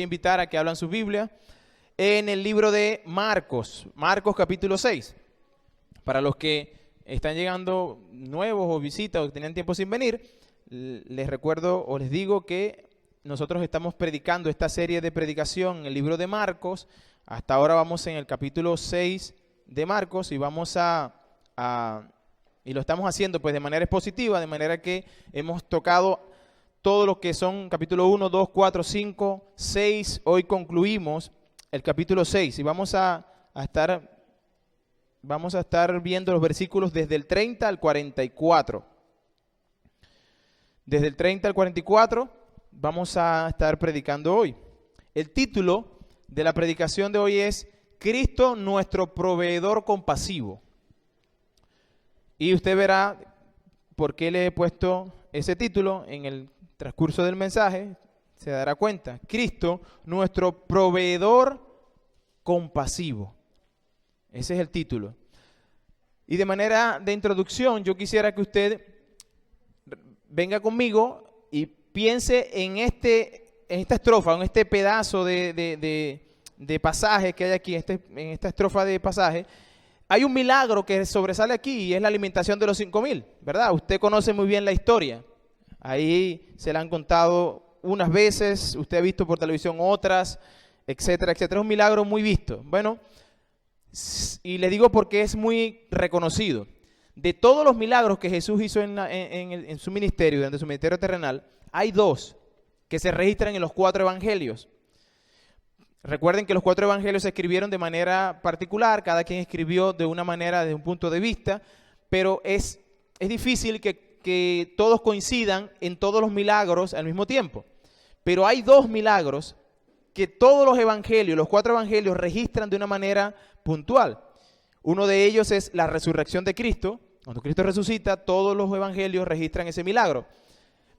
a invitar a que abran su Biblia en el libro de Marcos, Marcos capítulo 6. Para los que están llegando nuevos o visitas o que tenían tiempo sin venir, les recuerdo o les digo que nosotros estamos predicando esta serie de predicación en el libro de Marcos. Hasta ahora vamos en el capítulo 6 de Marcos y y lo estamos haciendo pues de manera expositiva, de manera que hemos tocado todo lo que son capítulo 1, 2, 4, 5, 6. Hoy concluimos el capítulo 6 y vamos a estar viendo los versículos desde el 30 al 44. Desde el 30 al 44 vamos a estar predicando hoy. El título de la predicación de hoy es Cristo, nuestro proveedor compasivo. Y usted verá por qué le he puesto ese título en el transcurso del mensaje, se dará cuenta. Cristo, nuestro proveedor compasivo. Ese es el título. Y de manera de introducción, yo quisiera que usted venga conmigo y piense en esta estrofa, en este pedazo de pasaje que hay aquí, en esta estrofa de pasaje. Hay un milagro que sobresale aquí y es la alimentación de los 5,000, ¿verdad? Usted conoce muy bien la historia. Ahí se la han contado unas veces, usted ha visto por televisión otras, etcétera, etcétera. Es un milagro muy visto. Bueno, y le digo porque es muy reconocido. De todos los milagros que Jesús hizo en su ministerio, durante su ministerio terrenal, hay 2 que se registran en los 4 evangelios. Recuerden que los 4 evangelios se escribieron de manera particular, cada quien escribió de una manera, desde un punto de vista, pero es difícil que todos coincidan en todos los milagros al mismo tiempo. Pero hay 2 milagros que todos los evangelios, los 4 evangelios, registran de una manera puntual. Uno de ellos es la resurrección de Cristo. Cuando Cristo resucita, todos los evangelios registran ese milagro.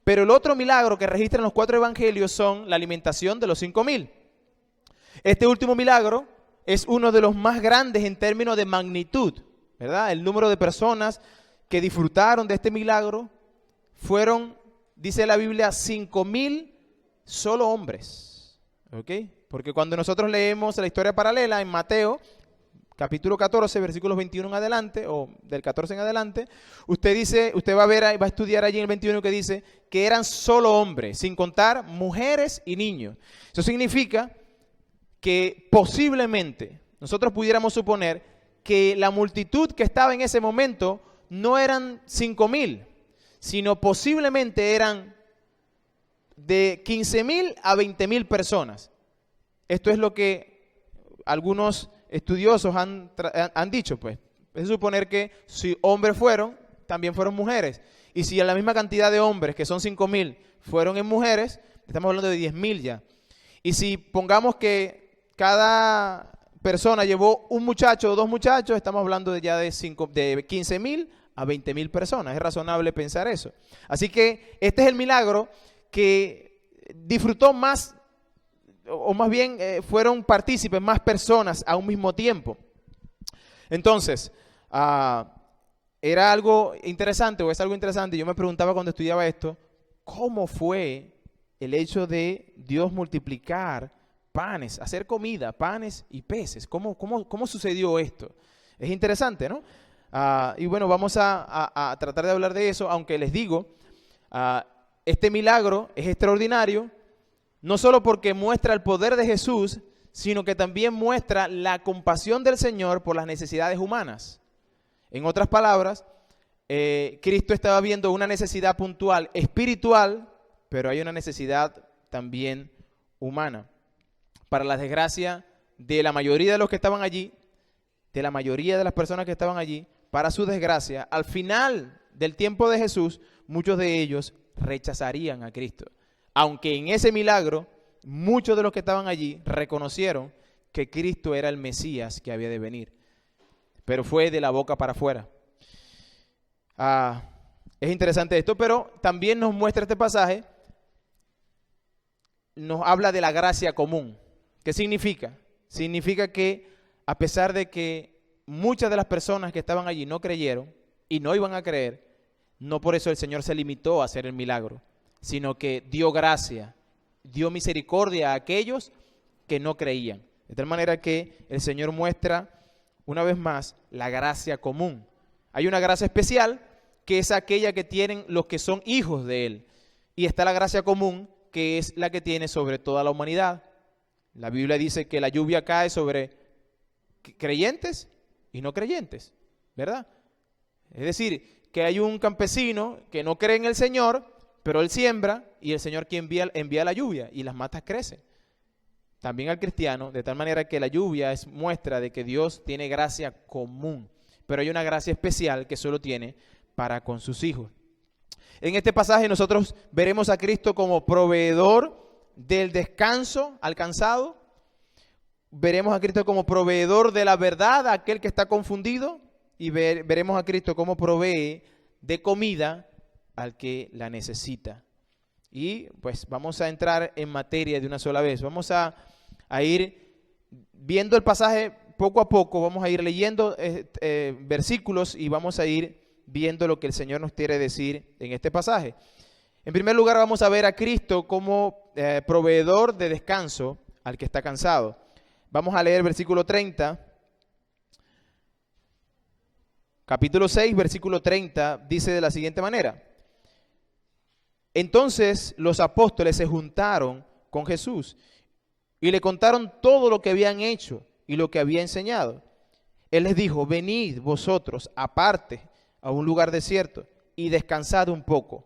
Pero el otro milagro que registran los 4 evangelios son la alimentación de los 5,000. Este último milagro es uno de los más grandes en términos de magnitud, ¿verdad? El número de personas que disfrutaron de este milagro fueron, dice la Biblia, 5,000 solo hombres, ¿ok? Porque cuando nosotros leemos la historia paralela en Mateo, capítulo 14, versículos 21 en adelante, o del 14 en adelante, usted va a estudiar allí en el 21 que dice que eran solo hombres, sin contar mujeres y niños. Eso significa que posiblemente nosotros pudiéramos suponer que la multitud que estaba en ese momento no eran 5,000, sino posiblemente eran de 15,000 a 20,000 personas. Esto es lo que algunos estudiosos han dicho, pues. Es suponer que si hombres fueron, también fueron mujeres. Y si la misma cantidad de hombres, que son 5,000, fueron en mujeres, estamos hablando de 10,000 ya. Y si pongamos que cada persona llevó un muchacho o 2 muchachos, estamos hablando de 15,000 a 20,000 personas. Es razonable pensar eso. Así que este es el milagro que disfrutó más, o más bien fueron partícipes más personas a un mismo tiempo. Entonces, era algo interesante, o es algo interesante. Yo me preguntaba cuando estudiaba esto, ¿cómo fue el hecho de Dios multiplicar panes, hacer comida, panes y peces? ¿Cómo sucedió esto? Es interesante, ¿no? Y bueno, vamos a tratar de hablar de eso, aunque les digo, este milagro es extraordinario, no solo porque muestra el poder de Jesús, sino que también muestra la compasión del Señor por las necesidades humanas. En otras palabras, Cristo estaba viendo una necesidad puntual espiritual, pero hay una necesidad también humana. Para la desgracia de la mayoría de los que estaban allí, de la mayoría de las personas que estaban allí, para su desgracia, al final del tiempo de Jesús, muchos de ellos rechazarían a Cristo. Aunque en ese milagro, muchos de los que estaban allí reconocieron que Cristo era el Mesías que había de venir. Pero fue de la boca para afuera. Es interesante esto, pero también nos muestra este pasaje, nos habla de la gracia común. ¿Qué significa? Significa que a pesar de que muchas de las personas que estaban allí no creyeron y no iban a creer, no por eso el Señor se limitó a hacer el milagro, sino que dio gracia dio misericordia a aquellos que no creían. De tal manera que el Señor muestra una vez más la gracia común. Hay una gracia especial que es aquella que tienen los que son hijos de Él. Y está la gracia común, que es la que tiene sobre toda la humanidad. La Biblia dice que la lluvia cae sobre creyentes y no creyentes, ¿verdad? Es decir, que hay un campesino que no cree en el Señor, pero él siembra y el Señor que envía la lluvia y las matas crecen. También al cristiano, de tal manera que la lluvia es muestra de que Dios tiene gracia común, pero hay una gracia especial que solo tiene para con sus hijos. En este pasaje nosotros veremos a Cristo como proveedor del descanso alcanzado. Veremos a Cristo como proveedor de la verdad a aquel que está confundido. Y veremos a Cristo como provee de comida al que la necesita. Y pues vamos a entrar en materia de una sola vez. Vamos a ir viendo el pasaje poco a poco. Vamos a ir leyendo versículos y vamos a ir viendo lo que el Señor nos quiere decir en este pasaje. En primer lugar vamos a ver a Cristo como proveedor de descanso al que está cansado. Vamos a leer versículo 30. Capítulo 6, versículo 30, dice de la siguiente manera. Entonces los apóstoles se juntaron con Jesús y le contaron todo lo que habían hecho y lo que había enseñado. Él les dijo, venid vosotros aparte a un lugar desierto y descansad un poco.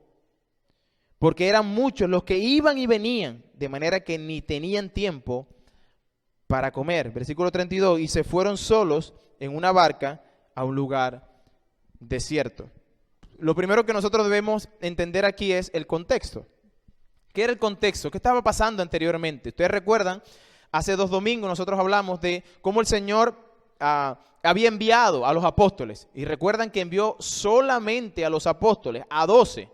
Porque eran muchos los que iban y venían, de manera que ni tenían tiempo para comer. Versículo 32, y se fueron solos en una barca a un lugar desierto. Lo primero que nosotros debemos entender aquí es el contexto. ¿Qué era el contexto? ¿Qué estaba pasando anteriormente? Ustedes recuerdan, hace 2 domingos nosotros hablamos de cómo el Señor había enviado a los apóstoles. Y recuerdan que envió solamente a los apóstoles, a 12.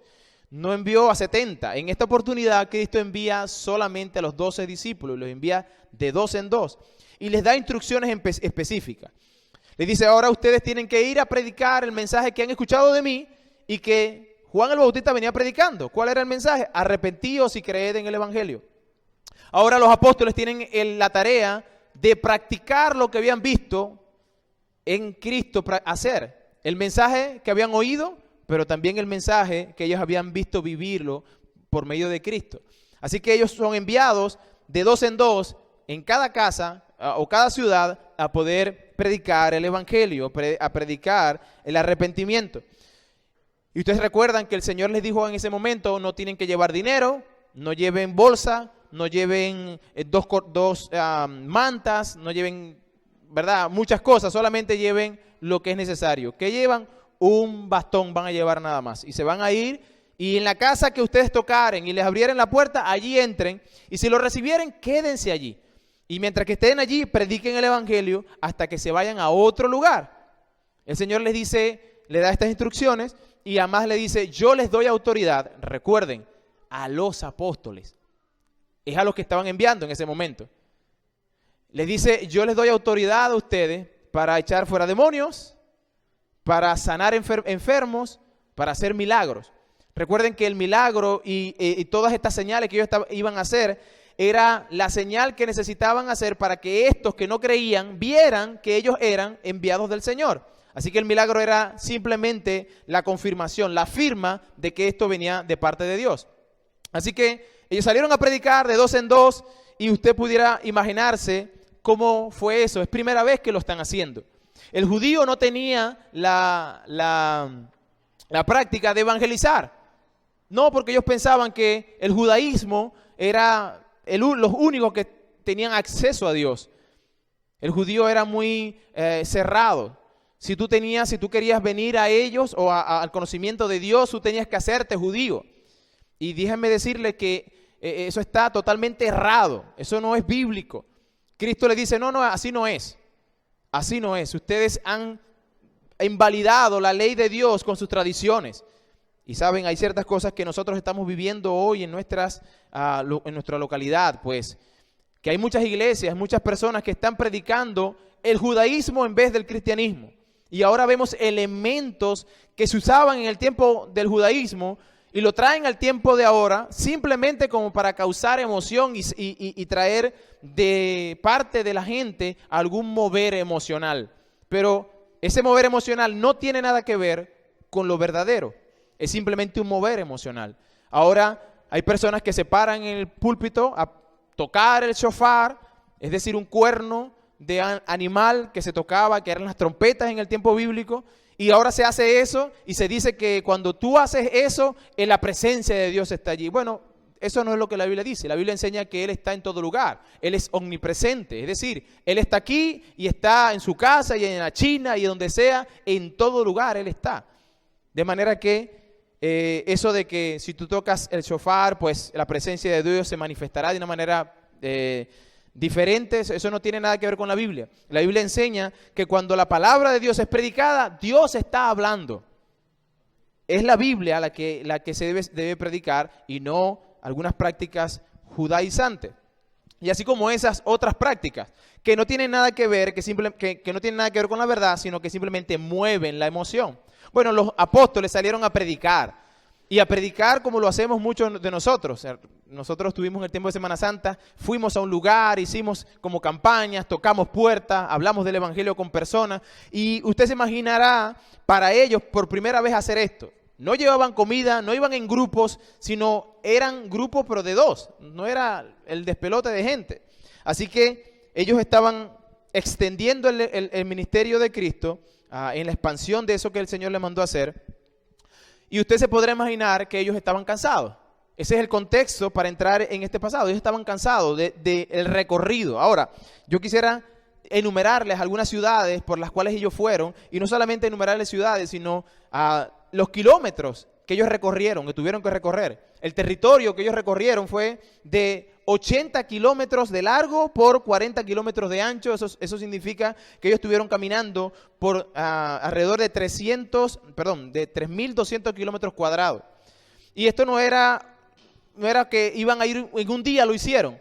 No envió a 70. En esta oportunidad Cristo envía solamente a los 12 discípulos. Los envía de 2 en 2. Y les da instrucciones específicas. Les dice, ahora ustedes tienen que ir a predicar el mensaje que han escuchado de mí y que Juan el Bautista venía predicando. ¿Cuál era el mensaje? Arrepentíos y creed en el Evangelio. Ahora los apóstoles tienen la tarea de practicar lo que habían visto en Cristo hacer. El mensaje que habían oído, pero también el mensaje que ellos habían visto vivirlo por medio de Cristo. Así que ellos son enviados de 2 en 2 en cada casa o cada ciudad a poder predicar el Evangelio, a predicar el arrepentimiento. Y ustedes recuerdan que el Señor les dijo en ese momento, no tienen que llevar dinero, no lleven bolsa, no lleven dos mantas, no lleven, ¿verdad?, muchas cosas, solamente lleven lo que es necesario. ¿Qué llevan? Un bastón van a llevar nada más. Y se van a ir y en la casa que ustedes tocaren y les abrieran la puerta, allí entren. Y si lo recibieren, quédense allí. Y mientras que estén allí, prediquen el Evangelio hasta que se vayan a otro lugar. El Señor les dice, le da estas instrucciones y además le dice, yo les doy autoridad, recuerden, a los apóstoles. Es a los que estaban enviando en ese momento. Les dice, yo les doy autoridad a ustedes para echar fuera demonios, para sanar enfermos, para hacer milagros. Recuerden que el milagro y todas estas señales que ellos iban a hacer era la señal que necesitaban hacer para que estos que no creían vieran que ellos eran enviados del Señor. Así que el milagro era simplemente la confirmación, la firma de que esto venía de parte de Dios. Así que ellos salieron a predicar de 2 en 2 y usted pudiera imaginarse cómo fue eso. Es primera vez que lo están haciendo. El judío no tenía la práctica de evangelizar. No, porque ellos pensaban que el judaísmo era los únicos que tenían acceso a Dios. El judío era muy cerrado. Si tú querías venir a ellos o al conocimiento de Dios, tú tenías que hacerte judío. Y déjenme decirle que eso está totalmente errado. Eso no es bíblico. Cristo le dice, no, así no es. Así no es. Ustedes han invalidado la ley de Dios con sus tradiciones. Y saben, hay ciertas cosas que nosotros estamos viviendo hoy en nuestra localidad, pues, que hay muchas iglesias, muchas personas que están predicando el judaísmo en vez del cristianismo. Y ahora vemos elementos que se usaban en el tiempo del judaísmo y lo traen al tiempo de ahora simplemente como para causar emoción y traer de parte de la gente algún mover emocional. Pero ese mover emocional no tiene nada que ver con lo verdadero. Es simplemente un mover emocional. Ahora hay personas que se paran en el púlpito a tocar el shofar, es decir, un cuerno de animal que se tocaba, que eran las trompetas en el tiempo bíblico, y ahora se hace eso y se dice que cuando tú haces eso, la presencia de Dios está allí. Bueno, eso no es lo que la Biblia dice. La Biblia enseña que Él está en todo lugar. Él es omnipresente, es decir, Él está aquí y está en su casa y en la China y donde sea, en todo lugar Él está. De manera que eso de que si tú tocas el shofar, pues la presencia de Dios se manifestará de una manera diferente, eso no tiene nada que ver con la Biblia. La Biblia enseña que cuando la palabra de Dios es predicada, Dios está hablando. Es la Biblia la que se debe predicar y no algunas prácticas judaizantes. Y así como esas otras prácticas que no tienen nada que ver, que no tienen nada que ver con la verdad, sino que simplemente mueven la emoción. Bueno, los apóstoles salieron a predicar. Y a predicar como lo hacemos muchos de nosotros. O sea, nosotros tuvimos el tiempo de Semana Santa, fuimos a un lugar, hicimos como campañas, tocamos puertas, hablamos del evangelio con personas. Y usted se imaginará para ellos por primera vez hacer esto. No llevaban comida, no iban en grupos, sino eran grupos pero de dos. No era el despelote de gente. Así que ellos estaban extendiendo el ministerio de Cristo en la expansión de eso que el Señor le mandó a hacer. Y usted se podrá imaginar que ellos estaban cansados. Ese es el contexto para entrar en este pasado. Ellos estaban cansados del recorrido. Ahora, yo quisiera enumerarles algunas ciudades por las cuales ellos fueron. Y no solamente enumerarles ciudades, sino los kilómetros que ellos recorrieron, que tuvieron que recorrer. El territorio que ellos recorrieron fue de 80 kilómetros de largo por 40 kilómetros de ancho. Eso significa que ellos estuvieron caminando por alrededor de 3.200 kilómetros cuadrados. Y esto no era que iban a ir en un día, lo hicieron.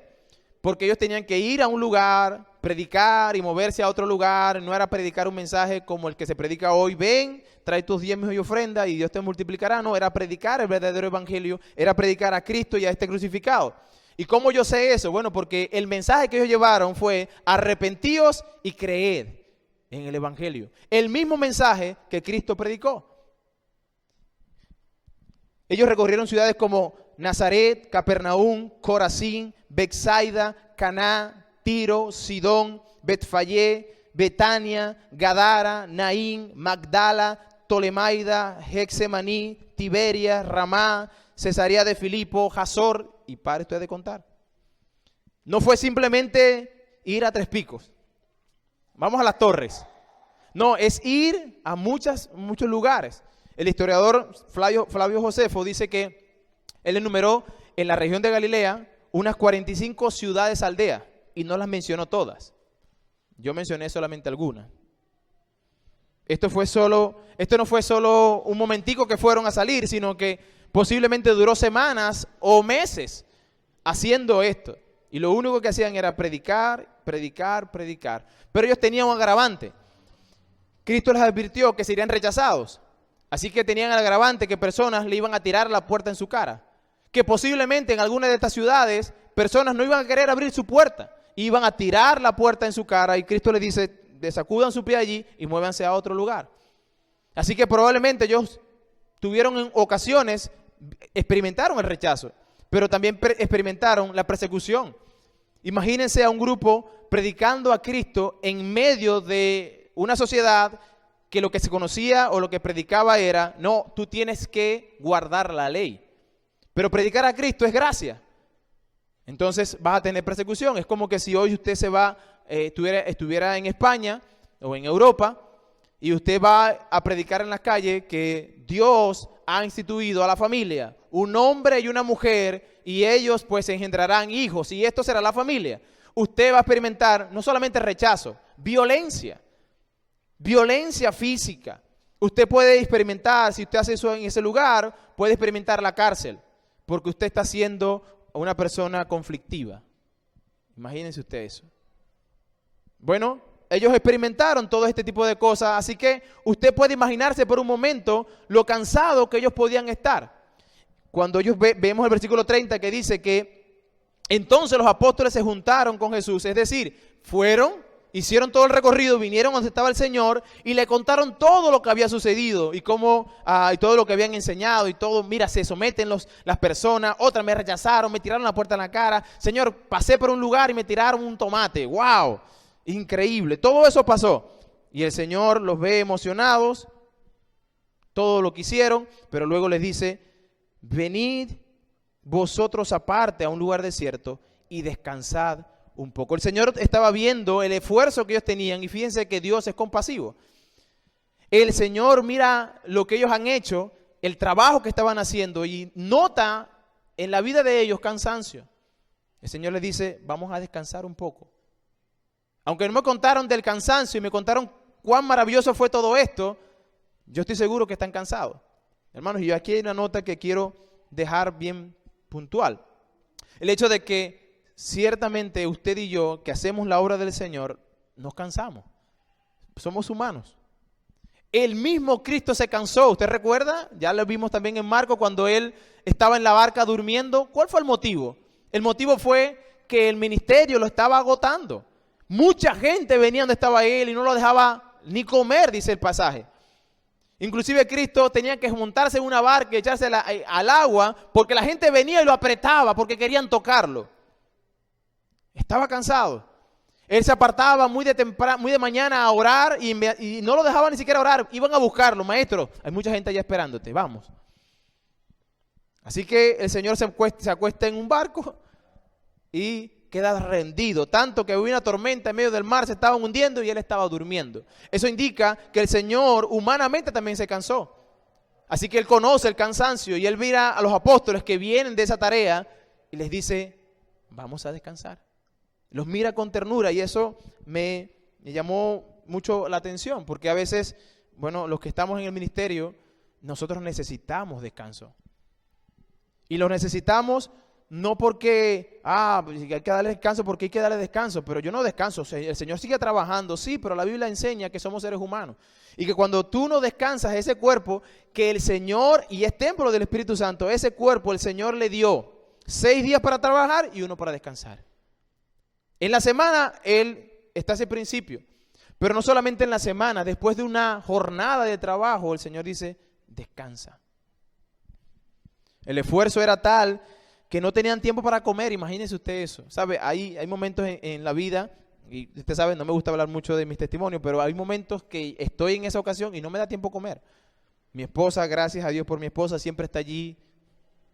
Porque ellos tenían que ir a un lugar, predicar y moverse a otro lugar. No era predicar un mensaje como el que se predica hoy. Ven, trae tus diezmos y ofrenda y Dios te multiplicará. No, era predicar el verdadero evangelio. Era predicar a Cristo y a este crucificado. ¿Y cómo yo sé eso? Bueno, porque el mensaje que ellos llevaron fue arrepentíos y creed en el evangelio. El mismo mensaje que Cristo predicó. Ellos recorrieron ciudades como Nazaret, Capernaum, Corazín, Betsaida, Caná, Tiro, Sidón, Betfagé, Betania, Gadara, Naín, Magdala, Tolemaida, Hexemaní, Tiberia, Ramá, Cesarea de Filipo, Jasor, y pare usted de contar. No fue simplemente ir a Tres Picos. Vamos a las Torres. No, es ir a muchos lugares. El historiador Flavio Josefo dice que él enumeró en la región de Galilea unas 45 ciudades aldeas y no las mencionó todas. Yo mencioné solamente algunas. Esto no fue solo un momentico que fueron a salir, sino que posiblemente duró semanas o meses haciendo esto. Y lo único que hacían era predicar, predicar, predicar. Pero ellos tenían un agravante. Cristo les advirtió que serían rechazados. Así que tenían el agravante que personas le iban a tirar la puerta en su cara. Que posiblemente en alguna de estas ciudades personas no iban a querer abrir su puerta. Iban a tirar la puerta en su cara y Cristo les dice, desacudan su pie allí y muévanse a otro lugar. Así que probablemente ellos tuvieron en ocasiones, experimentaron el rechazo, pero también experimentaron la persecución. Imagínense a un grupo predicando a Cristo en medio de una sociedad que lo que se conocía o lo que predicaba era, no, tú tienes que guardar la ley. Pero predicar a Cristo es gracia. Entonces vas a tener persecución. Es como que si hoy usted estuviera en España o en Europa y usted va a predicar en las calles que Dios ha instituido a la familia, un hombre y una mujer, y ellos pues engendrarán hijos, y esto será la familia. Usted va a experimentar no solamente rechazo, violencia física. Usted puede experimentar, si usted hace eso en ese lugar, puede experimentar la cárcel, porque usted está siendo una persona conflictiva. Imagínense usted eso. Bueno, ellos experimentaron todo este tipo de cosas, así que usted puede imaginarse por un momento lo cansado que ellos podían estar. cuando ellos vemos el versículo 30 que dice que entonces los apóstoles se juntaron con Jesús, es decir, fueron, hicieron todo el recorrido, vinieron donde estaba el Señor y le contaron todo lo que había sucedido y cómo y todo lo que habían enseñado y todo. Mira, se someten las personas, otras me rechazaron, me tiraron la puerta en la cara. Señor, pasé por un lugar y me tiraron un tomate. ¡Wow! Increíble. Todo eso pasó. Y el Señor los ve emocionados, todo lo que hicieron, pero luego les dice, venid vosotros aparte a un lugar desierto y descansad un poco. El Señor estaba viendo el esfuerzo que ellos tenían y fíjense que Dios es compasivo. El Señor mira lo que ellos han hecho, el trabajo que estaban haciendo y nota en la vida de ellos cansancio. El Señor les dice, vamos a descansar un poco. Aunque no me contaron del cansancio y me contaron cuán maravilloso fue todo esto, yo estoy seguro que están cansados. Hermanos, y yo aquí hay una nota que quiero dejar bien puntual. El hecho de que ciertamente usted y yo, que hacemos la obra del Señor, nos cansamos. Somos humanos. El mismo Cristo se cansó. ¿Usted recuerda? Ya lo vimos también en Marcos cuando Él estaba en la barca durmiendo. ¿Cuál fue el motivo? El motivo fue que el ministerio lo estaba agotando. Mucha gente venía donde estaba Él y no lo dejaba ni comer, dice el pasaje. Inclusive Cristo tenía que montarse en una barca y echarse al agua porque la gente venía y lo apretaba porque querían tocarlo. Estaba cansado. Él se apartaba muy de mañana a orar y no lo dejaban ni siquiera orar. Iban a buscarlo. Maestro, hay mucha gente allá esperándote, vamos. Así que el Señor se acuesta en un barco y queda rendido, tanto que hubo una tormenta en medio del mar, se estaban hundiendo y él estaba durmiendo. Eso indica que el Señor humanamente también se cansó. Así que él conoce el cansancio y él mira a los apóstoles que vienen de esa tarea y les dice, vamos a descansar. Los mira con ternura y eso me llamó mucho la atención, porque a veces, bueno, los que estamos en el ministerio, nosotros necesitamos descanso. Y lo necesitamos no porque, hay que darle descanso porque hay que darle descanso, pero yo no descanso, el Señor sigue trabajando, sí, pero la Biblia enseña que somos seres humanos y que cuando tú no descansas ese cuerpo que el Señor, y es templo del Espíritu Santo, ese cuerpo el Señor le dio 6 días para trabajar y 1 para descansar. En la semana Él está ese principio, pero no solamente en la semana, después de una jornada de trabajo el Señor dice, descansa. El esfuerzo era tal que no tenían tiempo para comer, imagínense usted eso. ¿Sabe? Hay momentos en la vida, y usted sabe, no me gusta hablar mucho de mis testimonios, pero hay momentos que estoy en esa ocasión y no me da tiempo a comer. Mi esposa, gracias a Dios por mi esposa, siempre está allí.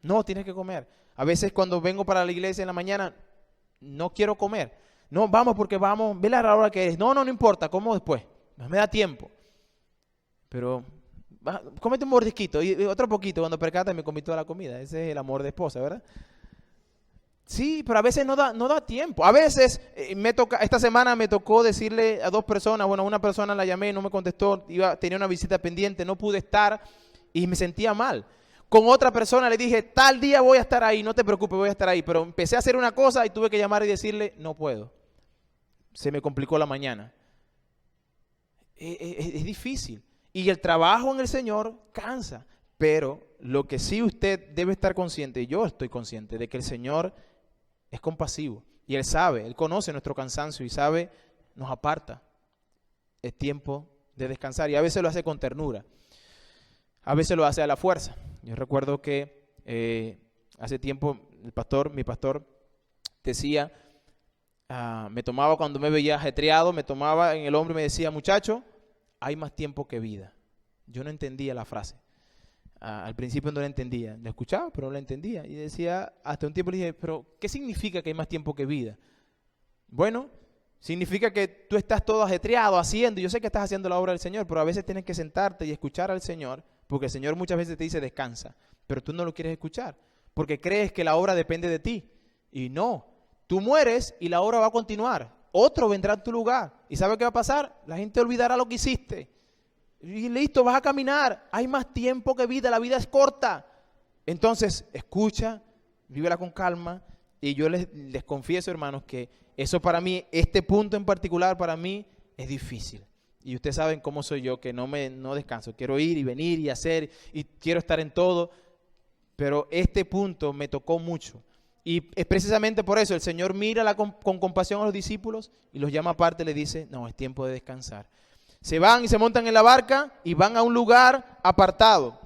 No, tienes que comer. A veces cuando vengo para la iglesia en la mañana, no quiero comer. No, vamos porque vamos, ve la hora que es. No importa, como después. No me da tiempo. Pero cómete un mordisquito y otro poquito. Cuando percata me comí toda la comida. Ese es el amor de esposa, ¿verdad? Sí, pero a veces no da tiempo. A veces esta semana me tocó decirle a 2 personas, bueno, a una persona la llamé, no me contestó, tenía una visita pendiente, no pude estar y me sentía mal. Con otra persona le dije, tal día voy a estar ahí, no te preocupes, voy a estar ahí. Pero empecé a hacer una cosa y tuve que llamar y decirle, no puedo. Se me complicó la mañana. Es difícil. Y el trabajo en el Señor cansa. Pero lo que sí usted debe estar consciente, y yo estoy consciente, de que el Señor es compasivo. Y Él sabe, Él conoce nuestro cansancio y sabe, nos aparta. Es tiempo de descansar. Y a veces lo hace con ternura. A veces lo hace a la fuerza. Yo recuerdo que hace tiempo mi pastor decía, me tomaba cuando me veía ajetreado, me tomaba en el hombro y me decía, muchacho, hay más tiempo que vida. Yo no entendía la frase. Al principio no la entendía. La escuchaba, pero no la entendía. Y decía, hasta un tiempo le dije, pero ¿qué significa que hay más tiempo que vida? Bueno, significa que tú estás todo ajetreado, haciendo. Yo sé que estás haciendo la obra del Señor, pero a veces tienes que sentarte y escuchar al Señor, porque el Señor muchas veces te dice descansa, pero tú no lo quieres escuchar, porque crees que la obra depende de ti. Y no, tú mueres y la obra va a continuar. Otro vendrá en tu lugar. ¿Y sabe qué va a pasar? La gente olvidará lo que hiciste. Y listo, vas a caminar. Hay más tiempo que vida, la vida es corta. Entonces, escucha, vívela con calma. Y yo les confieso, hermanos, que eso para mí, este punto en particular para mí es difícil. Y ustedes saben cómo soy yo, que no descanso. Quiero ir y venir y hacer y quiero estar en todo. pero este punto me tocó mucho. Y es precisamente por eso el Señor mira con compasión a los discípulos y los llama aparte y les dice, no, es tiempo de descansar. Se van y se montan en la barca y van a un lugar apartado.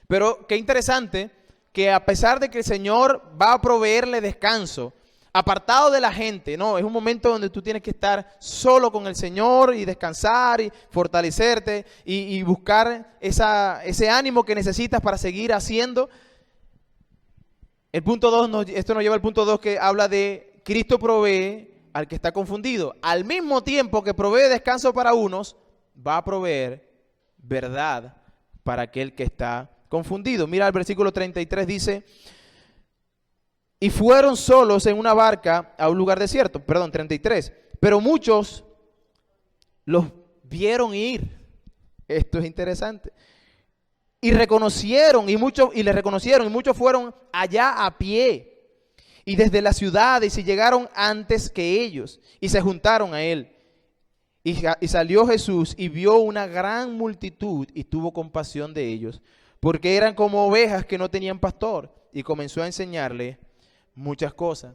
Pero qué interesante que a pesar de que el Señor va a proveerle descanso, apartado de la gente, no, es un momento donde tú tienes que estar solo con el Señor y descansar y fortalecerte y buscar ese ánimo que necesitas para seguir haciendo. El punto 2, esto nos lleva al punto 2 que habla de Cristo provee al que está confundido. Al mismo tiempo que provee descanso para unos, va a proveer verdad para aquel que está confundido. Mira el versículo 33, dice, y fueron solos en una barca a un lugar desierto. Perdón, 33. Pero muchos los vieron ir. Esto es interesante. Y le reconocieron y muchos fueron allá a pie. Y desde las ciudades y llegaron antes que ellos y se juntaron a él. Y salió Jesús y vio una gran multitud y tuvo compasión de ellos, porque eran como ovejas que no tenían pastor, y comenzó a enseñarle muchas cosas.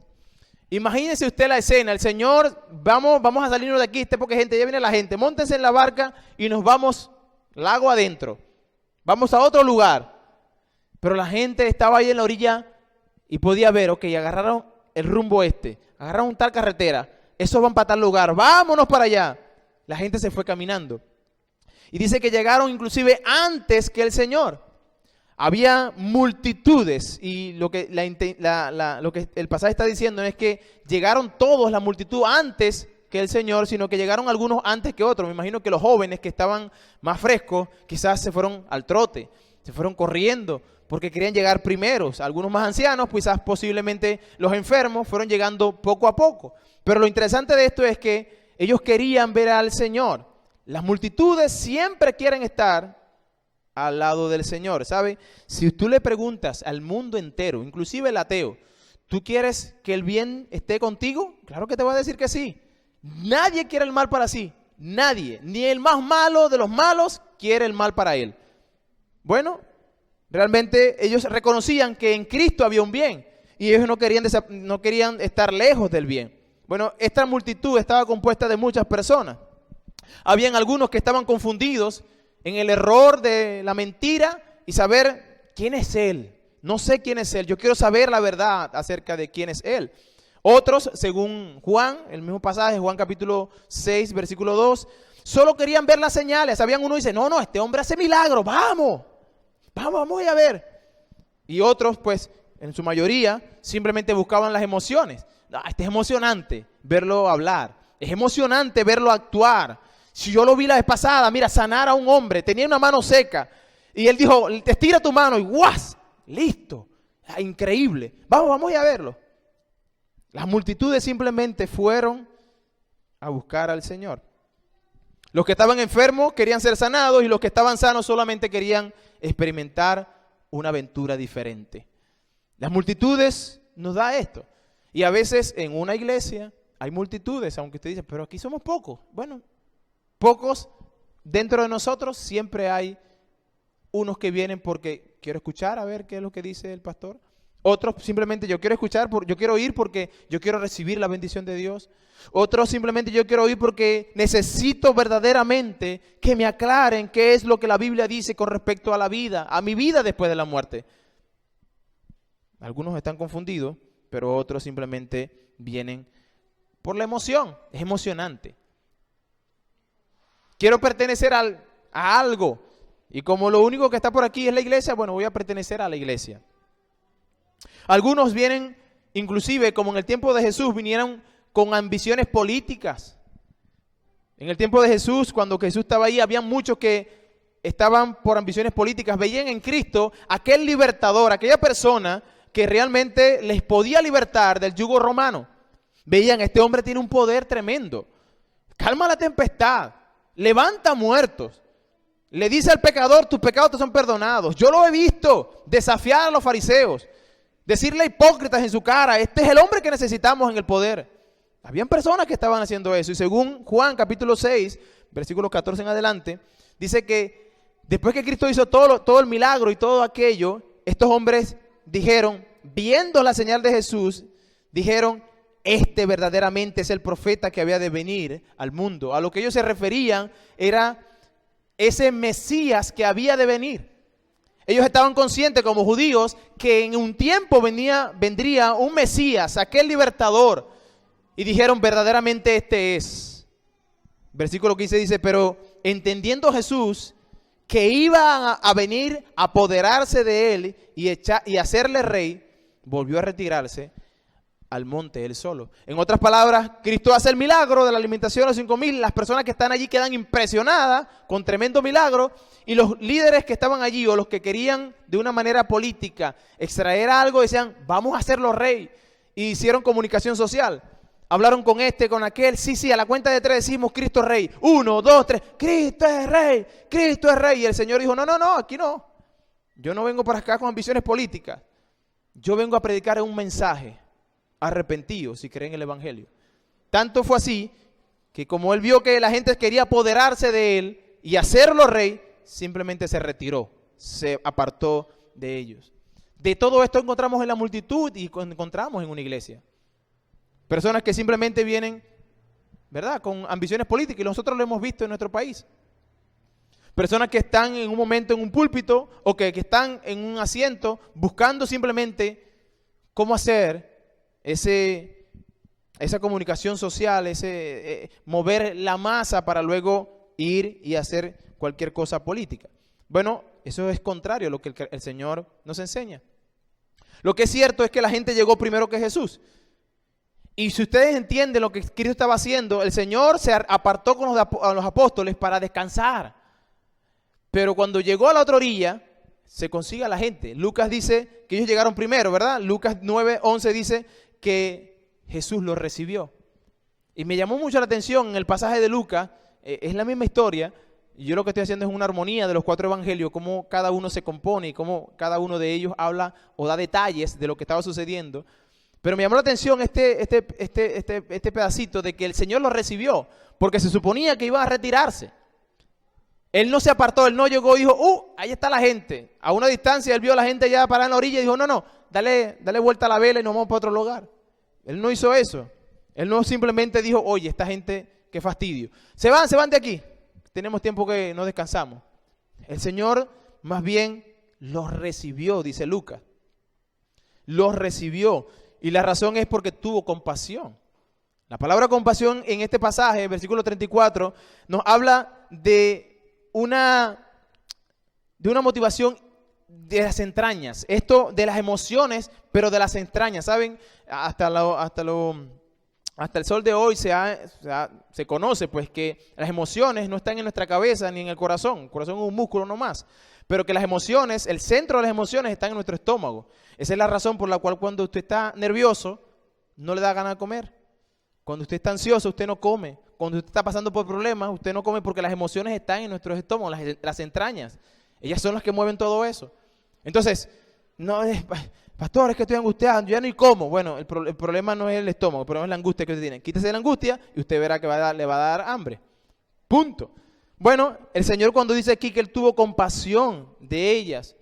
Imagínese usted la escena, el Señor, vamos a salirnos de aquí, porque gente, ya viene la gente, móntense en la barca y nos vamos lago adentro, vamos a otro lugar. Pero la gente estaba ahí en la orilla y podía ver, ok, agarraron el rumbo agarraron tal carretera, esos van para tal lugar, vámonos para allá. La gente se fue caminando. Y dice que llegaron inclusive antes que el Señor. Había multitudes y lo que el pasaje está diciendo es que llegaron todos, la multitud, antes que el Señor, sino que llegaron algunos antes que otros. Me imagino que los jóvenes que estaban más frescos quizás se fueron al trote, se fueron corriendo porque querían llegar primeros. Algunos más ancianos, quizás posiblemente los enfermos, fueron llegando poco a poco. Pero lo interesante de esto es que ellos querían ver al Señor. Las multitudes siempre quieren estar al lado del Señor, ¿sabe? Si tú le preguntas al mundo entero, inclusive el ateo, ¿tú quieres que el bien esté contigo? Claro que te va a decir que sí. Nadie quiere el mal para sí. Nadie, ni el más malo de los malos quiere el mal para él. Bueno, realmente ellos reconocían que en Cristo había un bien y ellos no querían estar lejos del bien. Bueno, esta multitud estaba compuesta de muchas personas. Habían algunos que estaban confundidos en el error de la mentira y saber quién es Él. No sé quién es Él, yo quiero saber la verdad acerca de quién es Él. Otros, según Juan, el mismo pasaje, Juan capítulo 6, versículo 2, solo querían ver las señales. Habían uno que dice, no, este hombre hace milagros, vamos a ver. Y otros, pues, en su mayoría, simplemente buscaban las emociones. Este es emocionante verlo hablar, es emocionante verlo actuar. Si yo lo vi la vez pasada, mira, sanar a un hombre, tenía una mano seca y él dijo, estira tu mano y ¡guas! Listo, increíble, vamos a verlo. Las multitudes simplemente fueron a buscar al Señor. Los que estaban enfermos querían ser sanados y los que estaban sanos solamente querían experimentar una aventura diferente. Las multitudes nos da esto. Y a veces en una iglesia hay multitudes, aunque usted dice, pero aquí somos pocos. Bueno, pocos dentro de nosotros siempre hay unos que vienen porque quiero escuchar a ver qué es lo que dice el pastor. Otros simplemente yo quiero escuchar, yo quiero oír porque yo quiero recibir la bendición de Dios. Otros simplemente yo quiero oír porque necesito verdaderamente que me aclaren qué es lo que la Biblia dice con respecto a la vida, a mi vida después de la muerte. Algunos están confundidos, pero otros simplemente vienen por la emoción. Es emocionante. Quiero pertenecer a algo. Y como lo único que está por aquí es la iglesia, bueno, voy a pertenecer a la iglesia. Algunos vienen, inclusive, como en el tiempo de Jesús, vinieron con ambiciones políticas. En el tiempo de Jesús, cuando Jesús estaba ahí, había muchos que estaban por ambiciones políticas. Veían en Cristo aquel libertador, aquella persona que realmente les podía libertar del yugo romano. Veían, este hombre tiene un poder tremendo. Calma la tempestad, levanta muertos. Le dice al pecador, tus pecados te son perdonados. Yo lo he visto desafiar a los fariseos, decirle hipócritas en su cara, este es el hombre que necesitamos en el poder. Habían personas que estaban haciendo eso. Y según Juan capítulo 6, versículos 14 en adelante, dice que después que Cristo hizo todo el milagro y todo aquello, estos hombres dijeron, viendo la señal de Jesús, dijeron, este verdaderamente es el profeta que había de venir al mundo. A lo que ellos se referían era ese Mesías que había de venir. Ellos estaban conscientes como judíos que en un tiempo vendría un Mesías, aquel libertador. Y dijeron, verdaderamente este es. Versículo 15 dice, pero entendiendo Jesús que iba a venir a apoderarse de él y hacerle rey, volvió a retirarse al monte él solo. En otras palabras, Cristo hace el milagro de la alimentación de los 5,000. Las personas que están allí quedan impresionadas con tremendo milagro. Y los líderes que estaban allí o los que querían de una manera política extraer algo, decían, vamos a hacerlo rey. Y hicieron comunicación social. Hablaron con este, con aquel. Sí, a la cuenta de 3 decimos Cristo es rey. 1, 2, 3. Cristo es rey. Cristo es rey. Y el Señor dijo, no, aquí no. Yo no vengo para acá con ambiciones políticas. Yo vengo a predicar un mensaje. Arrepentidos si creen el evangelio. Tanto fue así que como él vio que la gente quería apoderarse de él y hacerlo rey, simplemente se retiró, se apartó de ellos. De todo esto encontramos en la multitud y encontramos en una iglesia. Personas que simplemente vienen, ¿verdad?, con ambiciones políticas, y nosotros lo hemos visto en nuestro país. Personas que están en un momento en un púlpito o que están en un asiento buscando simplemente cómo hacer esa comunicación social, mover la masa para luego ir y hacer cualquier cosa política. Bueno, eso es contrario a lo que el Señor nos enseña. Lo que es cierto es que la gente llegó primero que Jesús. Y si ustedes entienden lo que Cristo estaba haciendo, el Señor se apartó con los apóstoles para descansar. Pero cuando llegó a la otra orilla, se consigue a la gente. Lucas dice que ellos llegaron primero, ¿verdad? Lucas 9:11 dice que Jesús los recibió. Y me llamó mucho la atención en el pasaje de Lucas, es la misma historia, y yo lo que estoy haciendo es una armonía de los 4 evangelios, cómo cada uno se compone y cómo cada uno de ellos habla o da detalles de lo que estaba sucediendo. Pero me llamó la atención este pedacito de que el Señor los recibió, porque se suponía que iban a retirarse. Él no se apartó, él no llegó y dijo, ahí está la gente. A una distancia él vio a la gente ya parada en la orilla y dijo, no, dale vuelta a la vela y nos vamos para otro lugar. Él no hizo eso. Él no simplemente dijo, oye, esta gente, qué fastidio. Se van de aquí. Tenemos tiempo que no descansamos. El Señor más bien los recibió, dice Lucas. Los recibió. Y la razón es porque tuvo compasión. La palabra compasión en este pasaje, versículo 34, nos habla de una motivación de las entrañas. Esto de las emociones, pero de las entrañas. ¿Saben? Hasta el sol de hoy se conoce pues que las emociones no están en nuestra cabeza ni en el corazón. El corazón es un músculo nomás. Pero que las emociones, el centro de las emociones están en nuestro estómago. Esa es la razón por la cual cuando usted está nervioso, no le da ganas de comer. Cuando usted está ansioso, usted no come. Cuando usted está pasando por problemas, usted no come porque las emociones están en nuestros estómagos, las entrañas. Ellas son las que mueven todo eso. Entonces, no es, pastor, es que estoy angustiado, yo ya ni como. Bueno, el problema no es el estómago, el problema es la angustia que usted tiene. Quítese la angustia y usted verá que le va a dar hambre. Punto. Bueno, el Señor cuando dice aquí que Él tuvo compasión de ellas,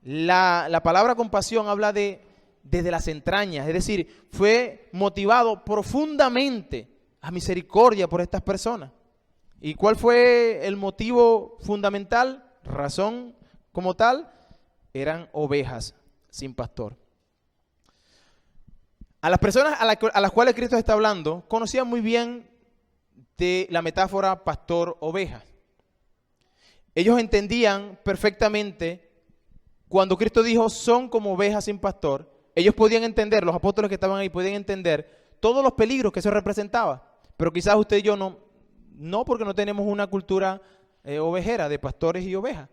la palabra compasión habla desde las entrañas, es decir, fue motivado profundamente a misericordia por estas personas. ¿Y cuál fue el motivo fundamental? Razón como tal, eran ovejas sin pastor. A las personas a las cuales Cristo está hablando, conocían muy bien de la metáfora pastor-oveja. Ellos entendían perfectamente cuando Cristo dijo son como ovejas sin pastor. Ellos podían entender, los apóstoles que estaban ahí podían entender todos los peligros que eso representaba. Pero quizás usted y yo no porque no tenemos una cultura ovejera de pastores y ovejas.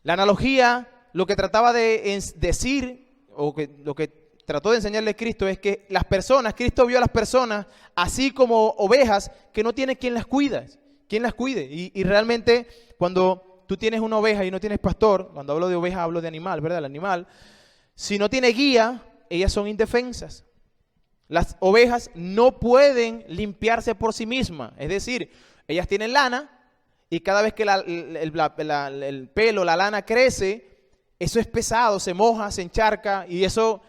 La analogía, lo que trataba de decir, o lo que trató de enseñarle Cristo es que las personas, Cristo vio a las personas así como ovejas que no tiene quien las cuide. Y realmente cuando tú tienes una oveja y no tienes pastor, cuando hablo de oveja hablo de animal, ¿verdad? El animal, si no tiene guía, ellas son indefensas. Las ovejas no pueden limpiarse por sí mismas, es decir, ellas tienen lana y cada vez que el pelo, la lana crece, Eso es pesado, se moja, se encharca y eso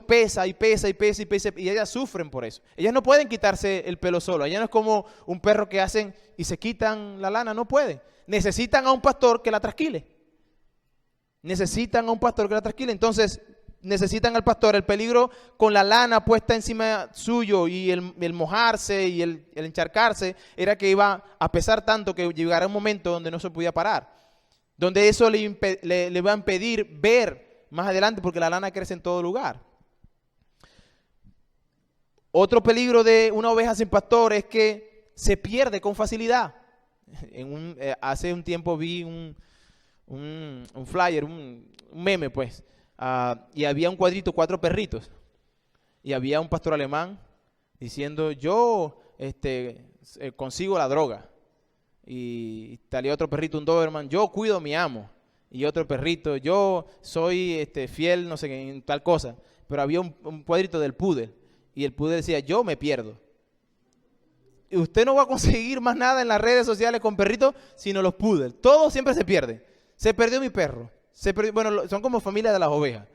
pesa y pesa y pesa y pesa y ellas sufren por eso. Ellas no pueden quitarse el pelo solo. Ellas no es como un perro que hacen y se quitan la lana, no pueden. Necesitan a un pastor que la trasquile. Necesitan a un pastor que la trasquile. Entonces necesitan al pastor. El peligro con la lana puesta encima suyo y el mojarse y el encharcarse era que iba a pesar tanto que llegara un momento donde no se podía parar. Donde eso le va a impedir ver más adelante porque la lana crece en todo lugar. Otro peligro de una oveja sin pastor es que se pierde con facilidad. Hace un tiempo vi un flyer, un meme pues, y había un cuadrito, 4 perritos, y había un pastor alemán diciendo, yo consigo la droga. Y salía otro perrito, un Doberman, yo cuido a mi amo. Y otro perrito, yo soy fiel, no sé qué, en tal cosa. Pero había un cuadrito del poodle. Y el poodle decía, yo me pierdo. Y usted no va a conseguir más nada en las redes sociales con perritos, sino los poodles. Todo siempre se pierde. Se perdió mi perro. Bueno, son como familia de las ovejas.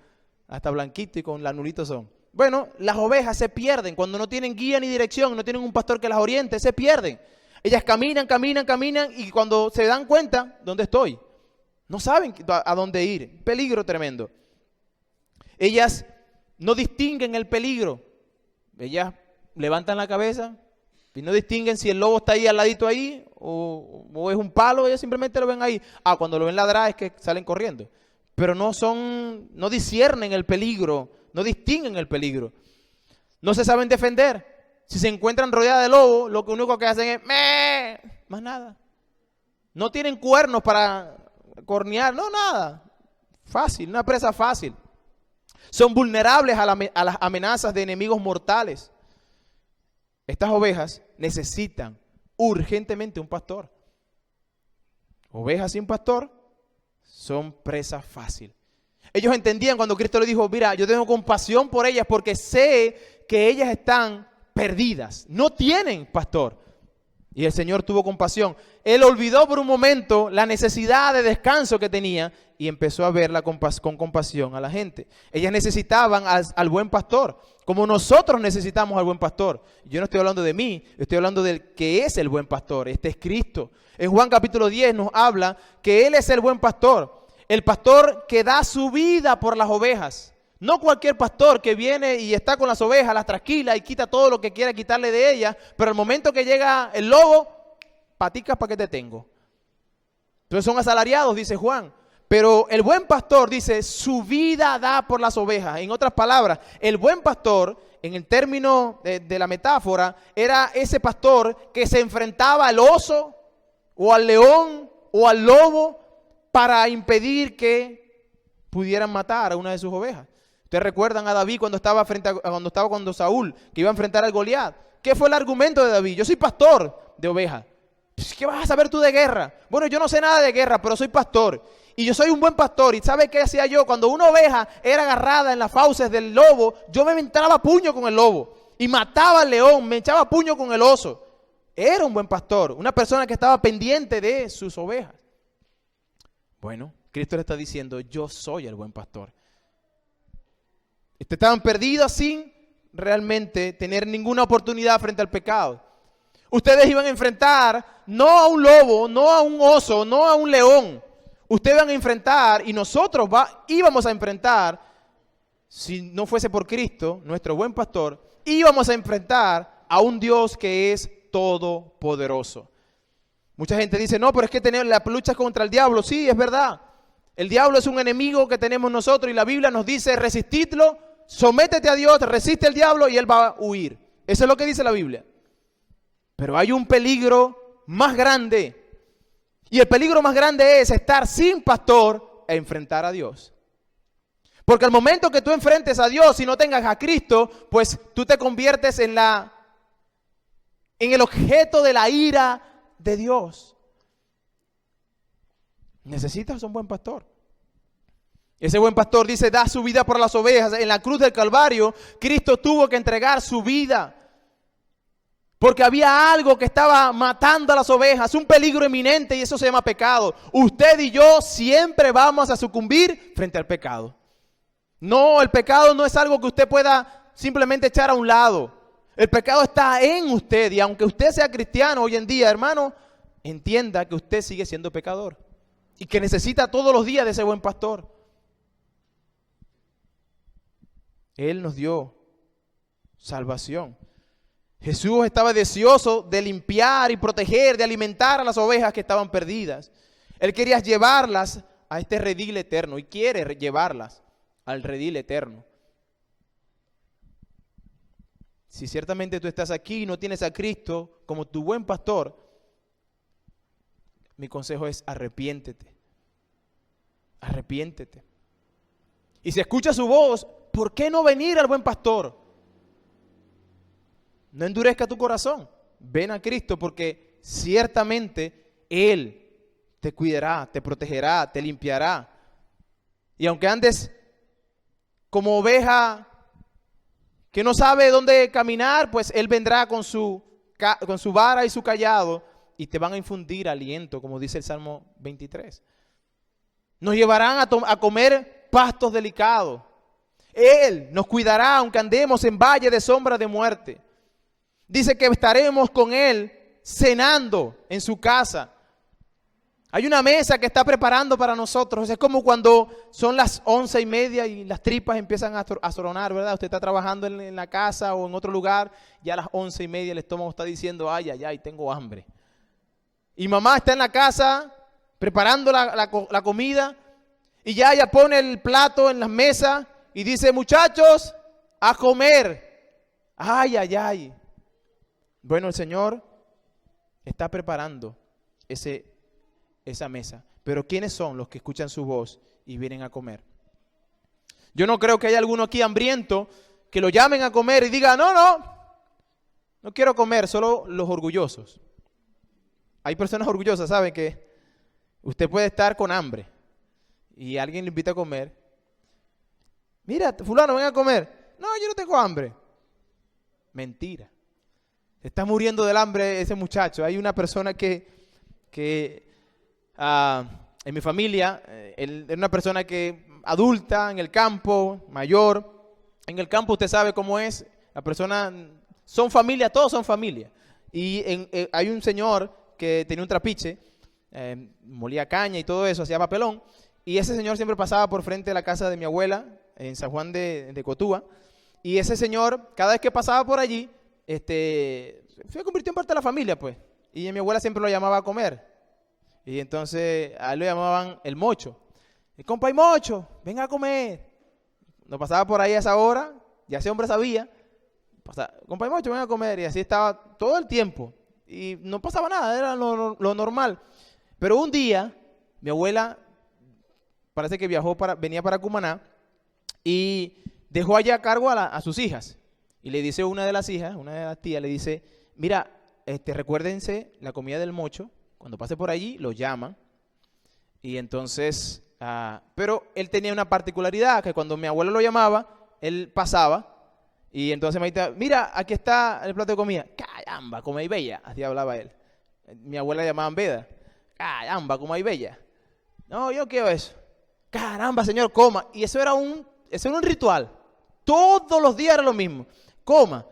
Hasta blanquito y con lanulito son. Bueno, las ovejas se pierden cuando no tienen guía ni dirección, no tienen un pastor que las oriente, se pierden. Ellas caminan y cuando se dan cuenta, ¿dónde estoy? No saben a dónde ir. Peligro tremendo. Ellas no distinguen el peligro. Ellas levantan la cabeza y no distinguen si el lobo está ahí al ladito ahí o es un palo. Ellas simplemente lo ven ahí. Cuando lo ven ladrar es que salen corriendo. Pero no disciernen el peligro, no distinguen el peligro. No se saben defender. Si se encuentran rodeadas de lobos, lo único que hacen es ¡meh! Más nada. No tienen cuernos para cornear, no, nada. Fácil, una presa fácil. Son vulnerables a las amenazas de enemigos mortales. Estas ovejas necesitan urgentemente un pastor. Ovejas sin pastor son presa fácil. Ellos entendían cuando Cristo les dijo, mira, yo tengo compasión por ellas porque sé que ellas están perdidas, no tienen pastor. Y el Señor tuvo compasión. Él olvidó por un momento la necesidad de descanso que tenía y empezó a verla con compasión a la gente. Ellas necesitaban al buen pastor, como nosotros necesitamos al buen pastor. Yo no estoy hablando de mí, estoy hablando del que es el buen pastor. Este es Cristo. En Juan capítulo 10 nos habla que Él es el buen pastor. El pastor que da su vida por las ovejas. No cualquier pastor que viene y está con las ovejas, las trasquila y quita todo lo que quiera quitarle de ellas, pero al momento que llega el lobo, paticas para qué te tengo. Entonces son asalariados, dice Juan. Pero el buen pastor dice, su vida da por las ovejas. En otras palabras, el buen pastor, en el término de la metáfora, era ese pastor que se enfrentaba al oso o al león o al lobo para impedir que pudieran matar a una de sus ovejas. Ustedes recuerdan a David cuando estaba con Saúl, que iba a enfrentar al Goliat. ¿Qué fue el argumento de David? Yo soy pastor de ovejas. ¿Qué vas a saber tú de guerra? Bueno, yo no sé nada de guerra, pero soy pastor. Y yo soy un buen pastor. ¿Y sabe qué hacía yo? Cuando una oveja era agarrada en las fauces del lobo, yo me entraba a puño con el lobo. Y mataba al león, me echaba a puño con el oso. Era un buen pastor, una persona que estaba pendiente de sus ovejas. Bueno, Cristo le está diciendo, yo soy el buen pastor. Estaban perdidos sin realmente tener ninguna oportunidad frente al pecado. Ustedes iban a enfrentar no a un lobo, no a un oso, no a un león. Ustedes van a enfrentar y nosotros íbamos a enfrentar, si no fuese por Cristo, nuestro buen pastor, íbamos a enfrentar a un Dios que es todopoderoso. Mucha gente dice, no, pero es que tenemos la lucha contra el diablo. Sí, es verdad. El diablo es un enemigo que tenemos nosotros y la Biblia nos dice, resistidlo, sométete a Dios, resiste al diablo y él va a huir. Eso es lo que dice la Biblia. Pero hay un peligro más grande. Y el peligro más grande es estar sin pastor e enfrentar a Dios. Porque al momento que tú enfrentes a Dios y no tengas a Cristo, pues tú te conviertes en el objeto de la ira de Dios. Necesitas un buen pastor. Ese buen pastor dice, da su vida por las ovejas. En la cruz del Calvario, Cristo tuvo que entregar su vida. Porque había algo que estaba matando a las ovejas, un peligro inminente, y eso se llama pecado. Usted y yo siempre vamos a sucumbir frente al pecado. No, el pecado no es algo que usted pueda simplemente echar a un lado. El pecado está en usted, y aunque usted sea cristiano hoy en día, hermano, entienda que usted sigue siendo pecador y que necesita todos los días de ese buen pastor. Él nos dio salvación. Jesús estaba deseoso de limpiar y proteger, de alimentar a las ovejas que estaban perdidas. Él quería llevarlas a este redil eterno y quiere llevarlas al redil eterno. Si ciertamente tú estás aquí y no tienes a Cristo como tu buen pastor, mi consejo es arrepiéntete. Arrepiéntete. Y si escuchas su voz, ¿por qué no venir al buen pastor? No endurezca tu corazón. Ven a Cristo porque ciertamente Él te cuidará, te protegerá, te limpiará. Y aunque andes como oveja que no sabe dónde caminar, pues Él vendrá con su vara y su callado y te van a infundir aliento, como dice el Salmo 23. Nos llevarán a comer pastos delicados. Él nos cuidará aunque andemos en valle de sombra de muerte. Dice que estaremos con Él cenando en su casa. Hay una mesa que está preparando para nosotros. Es como cuando son las 11:30 y las tripas empiezan a tronar, ¿verdad? Usted está trabajando en la casa o en otro lugar, ya a las 11:30 el estómago está diciendo, ay, ay, ay, tengo hambre. Y mamá está en la casa preparando la comida y ya ella pone el plato en las mesas y dice, muchachos, a comer. Ay, ay, ay. Bueno, el Señor está preparando esa mesa. Pero ¿quiénes son los que escuchan su voz y vienen a comer? Yo no creo que haya alguno aquí hambriento que lo llamen a comer y diga, no quiero comer, solo los orgullosos. Hay personas orgullosas, ¿saben? Que usted puede estar con hambre y alguien le invita a comer. Mira, fulano, ven a comer. No, yo no tengo hambre. Mentira. Está muriendo del hambre ese muchacho. Hay una persona que en mi familia, él es una persona que adulta, en el campo, mayor. En el campo usted sabe cómo es. La persona, son familia, todos son familia. Y hay un señor que tenía un trapiche, molía caña y todo eso, hacía papelón. Y ese señor siempre pasaba por frente de la casa de mi abuela, en San Juan de Cotúa. Y ese señor, cada vez que pasaba por allí, se convirtió en parte de la familia, pues. Y mi abuela siempre lo llamaba a comer. Y entonces a él lo llamaban el mocho. Y compa y mocho, venga a comer. No pasaba por ahí a esa hora, ya ese hombre sabía. Compa y mocho, venga a comer. Y así estaba todo el tiempo. Y no pasaba nada, era lo normal. Pero un día, mi abuela parece que venía para Cumaná y dejó allá a cargo a sus hijas. Y le dice una de las hijas, una de las tías, le dice, mira, recuérdense la comida del mocho, cuando pase por allí lo llaman. Y entonces, pero él tenía una particularidad, que cuando mi abuelo lo llamaba, él pasaba. Y entonces me dice, mira, aquí está el plato de comida. Caramba, como hay bella, así hablaba él. Mi abuela la llamaban Beda. Caramba, como hay bella. No, yo no quiero eso. Caramba, señor, coma. Y eso era un ritual. Todos los días era lo mismo. Coma.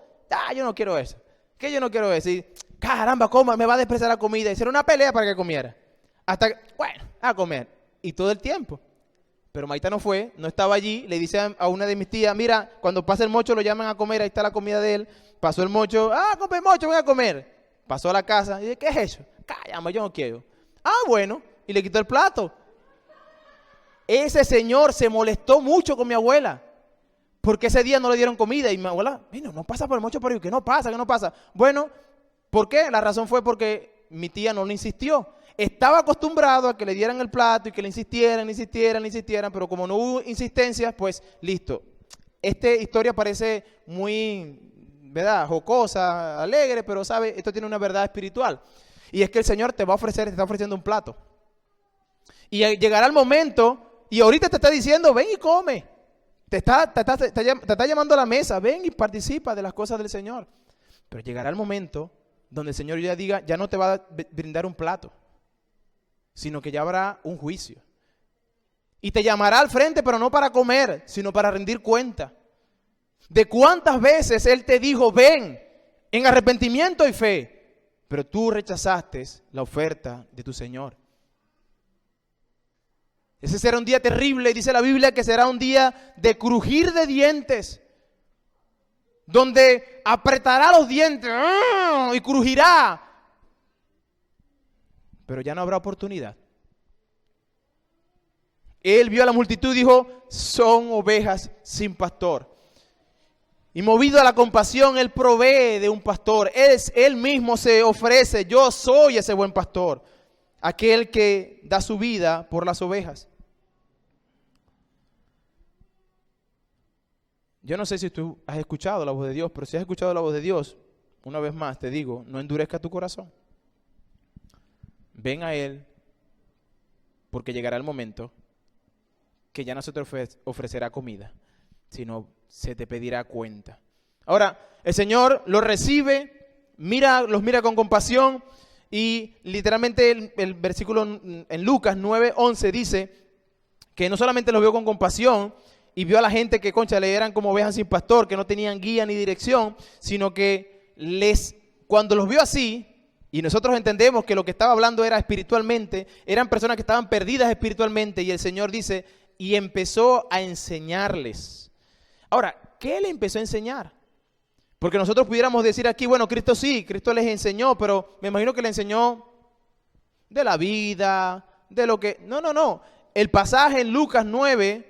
Yo no quiero eso. ¿Qué yo no quiero eso? Y, caramba, coma, me va a despreciar la comida. Y era una pelea para que comiera. Hasta que, bueno, a comer. Y todo el tiempo. Pero Maita no fue, no estaba allí. Le dice a una de mis tías, mira, cuando pasa el mocho lo llaman a comer, ahí está la comida de él. Pasó el mocho, come el mocho, ven a comer. Pasó a la casa y dice, ¿qué es eso? Caramba, yo no quiero. Bueno, y le quitó el plato. Ese señor se molestó mucho con mi abuela. Porque ese día no le dieron comida. Y mi abuela, no pasa por el mocho por ahí. Que no pasa. Bueno, ¿por qué? La razón fue porque mi tía no le insistió. Estaba acostumbrado a que le dieran el plato y que le insistieran, pero como no hubo insistencias, pues listo. Esta historia parece muy, ¿verdad?, jocosa, alegre, pero sabe, esto tiene una verdad espiritual. Y es que el Señor te está ofreciendo un plato. Y llegará el momento, y ahorita te está diciendo, ven y come. Te está llamando a la mesa, ven y participa de las cosas del Señor. Pero llegará el momento donde el Señor ya diga, ya no te va a brindar un plato, sino que ya habrá un juicio. Y te llamará al frente, pero no para comer, sino para rendir cuenta de cuántas veces Él te dijo, ven, en arrepentimiento y fe, pero tú rechazaste la oferta de tu Señor. Ese será un día terrible, dice la Biblia que será un día de crujir de dientes, donde apretará los dientes y crujirá, pero ya no habrá oportunidad. Él vio a la multitud y dijo, son ovejas sin pastor. Y movido a la compasión, Él provee de un pastor. Él mismo se ofrece, yo soy ese buen pastor, aquel que da su vida por las ovejas. Yo no sé si tú has escuchado la voz de Dios, pero si has escuchado la voz de Dios, una vez más te digo, no endurezca tu corazón. Ven a Él, porque llegará el momento que ya no se te ofrecerá comida, sino se te pedirá cuenta. Ahora, el Señor los recibe, los mira con compasión y literalmente el versículo en Lucas 9:11 dice que no solamente los vio con compasión y vio a la gente que, le eran como ovejas sin pastor, que no tenían guía ni dirección, sino que cuando los vio así, y nosotros entendemos que lo que estaba hablando era espiritualmente, eran personas que estaban perdidas espiritualmente, y el Señor dice, y empezó a enseñarles. Ahora, ¿qué le empezó a enseñar? Porque nosotros pudiéramos decir aquí, bueno, Cristo sí, Cristo les enseñó, pero me imagino que le enseñó de la vida, de lo que... No. El pasaje en Lucas 9,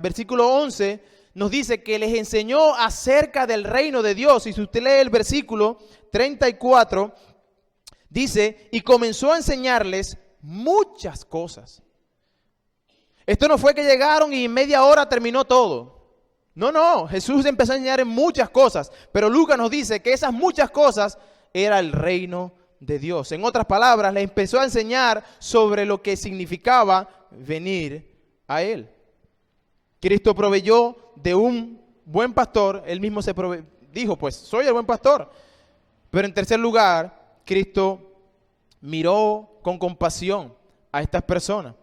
versículo 11, nos dice que les enseñó acerca del reino de Dios. Y si usted lee el versículo 34, dice, y comenzó a enseñarles muchas cosas. Esto no fue que llegaron y en media hora terminó todo. No, Jesús empezó a enseñar en muchas cosas, pero Lucas nos dice que esas muchas cosas era el reino de Dios. En otras palabras, le empezó a enseñar sobre lo que significaba venir a Él. Cristo proveyó de un buen pastor, Él mismo dijo, pues soy el buen pastor. Pero en tercer lugar, Cristo miró con compasión a estas personas.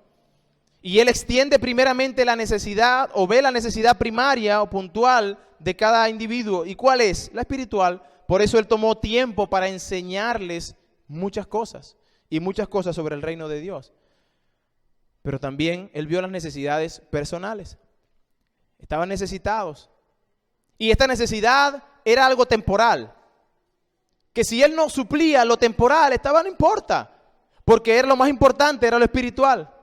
Y Él extiende primeramente la necesidad o ve la necesidad primaria o puntual de cada individuo. ¿Y cuál es? La espiritual. Por eso Él tomó tiempo para enseñarles muchas cosas y muchas cosas sobre el reino de Dios. Pero también Él vio las necesidades personales. Estaban necesitados. Y esta necesidad era algo temporal. Que si Él no suplía lo temporal, no importa. Porque era lo más importante, era lo espiritual.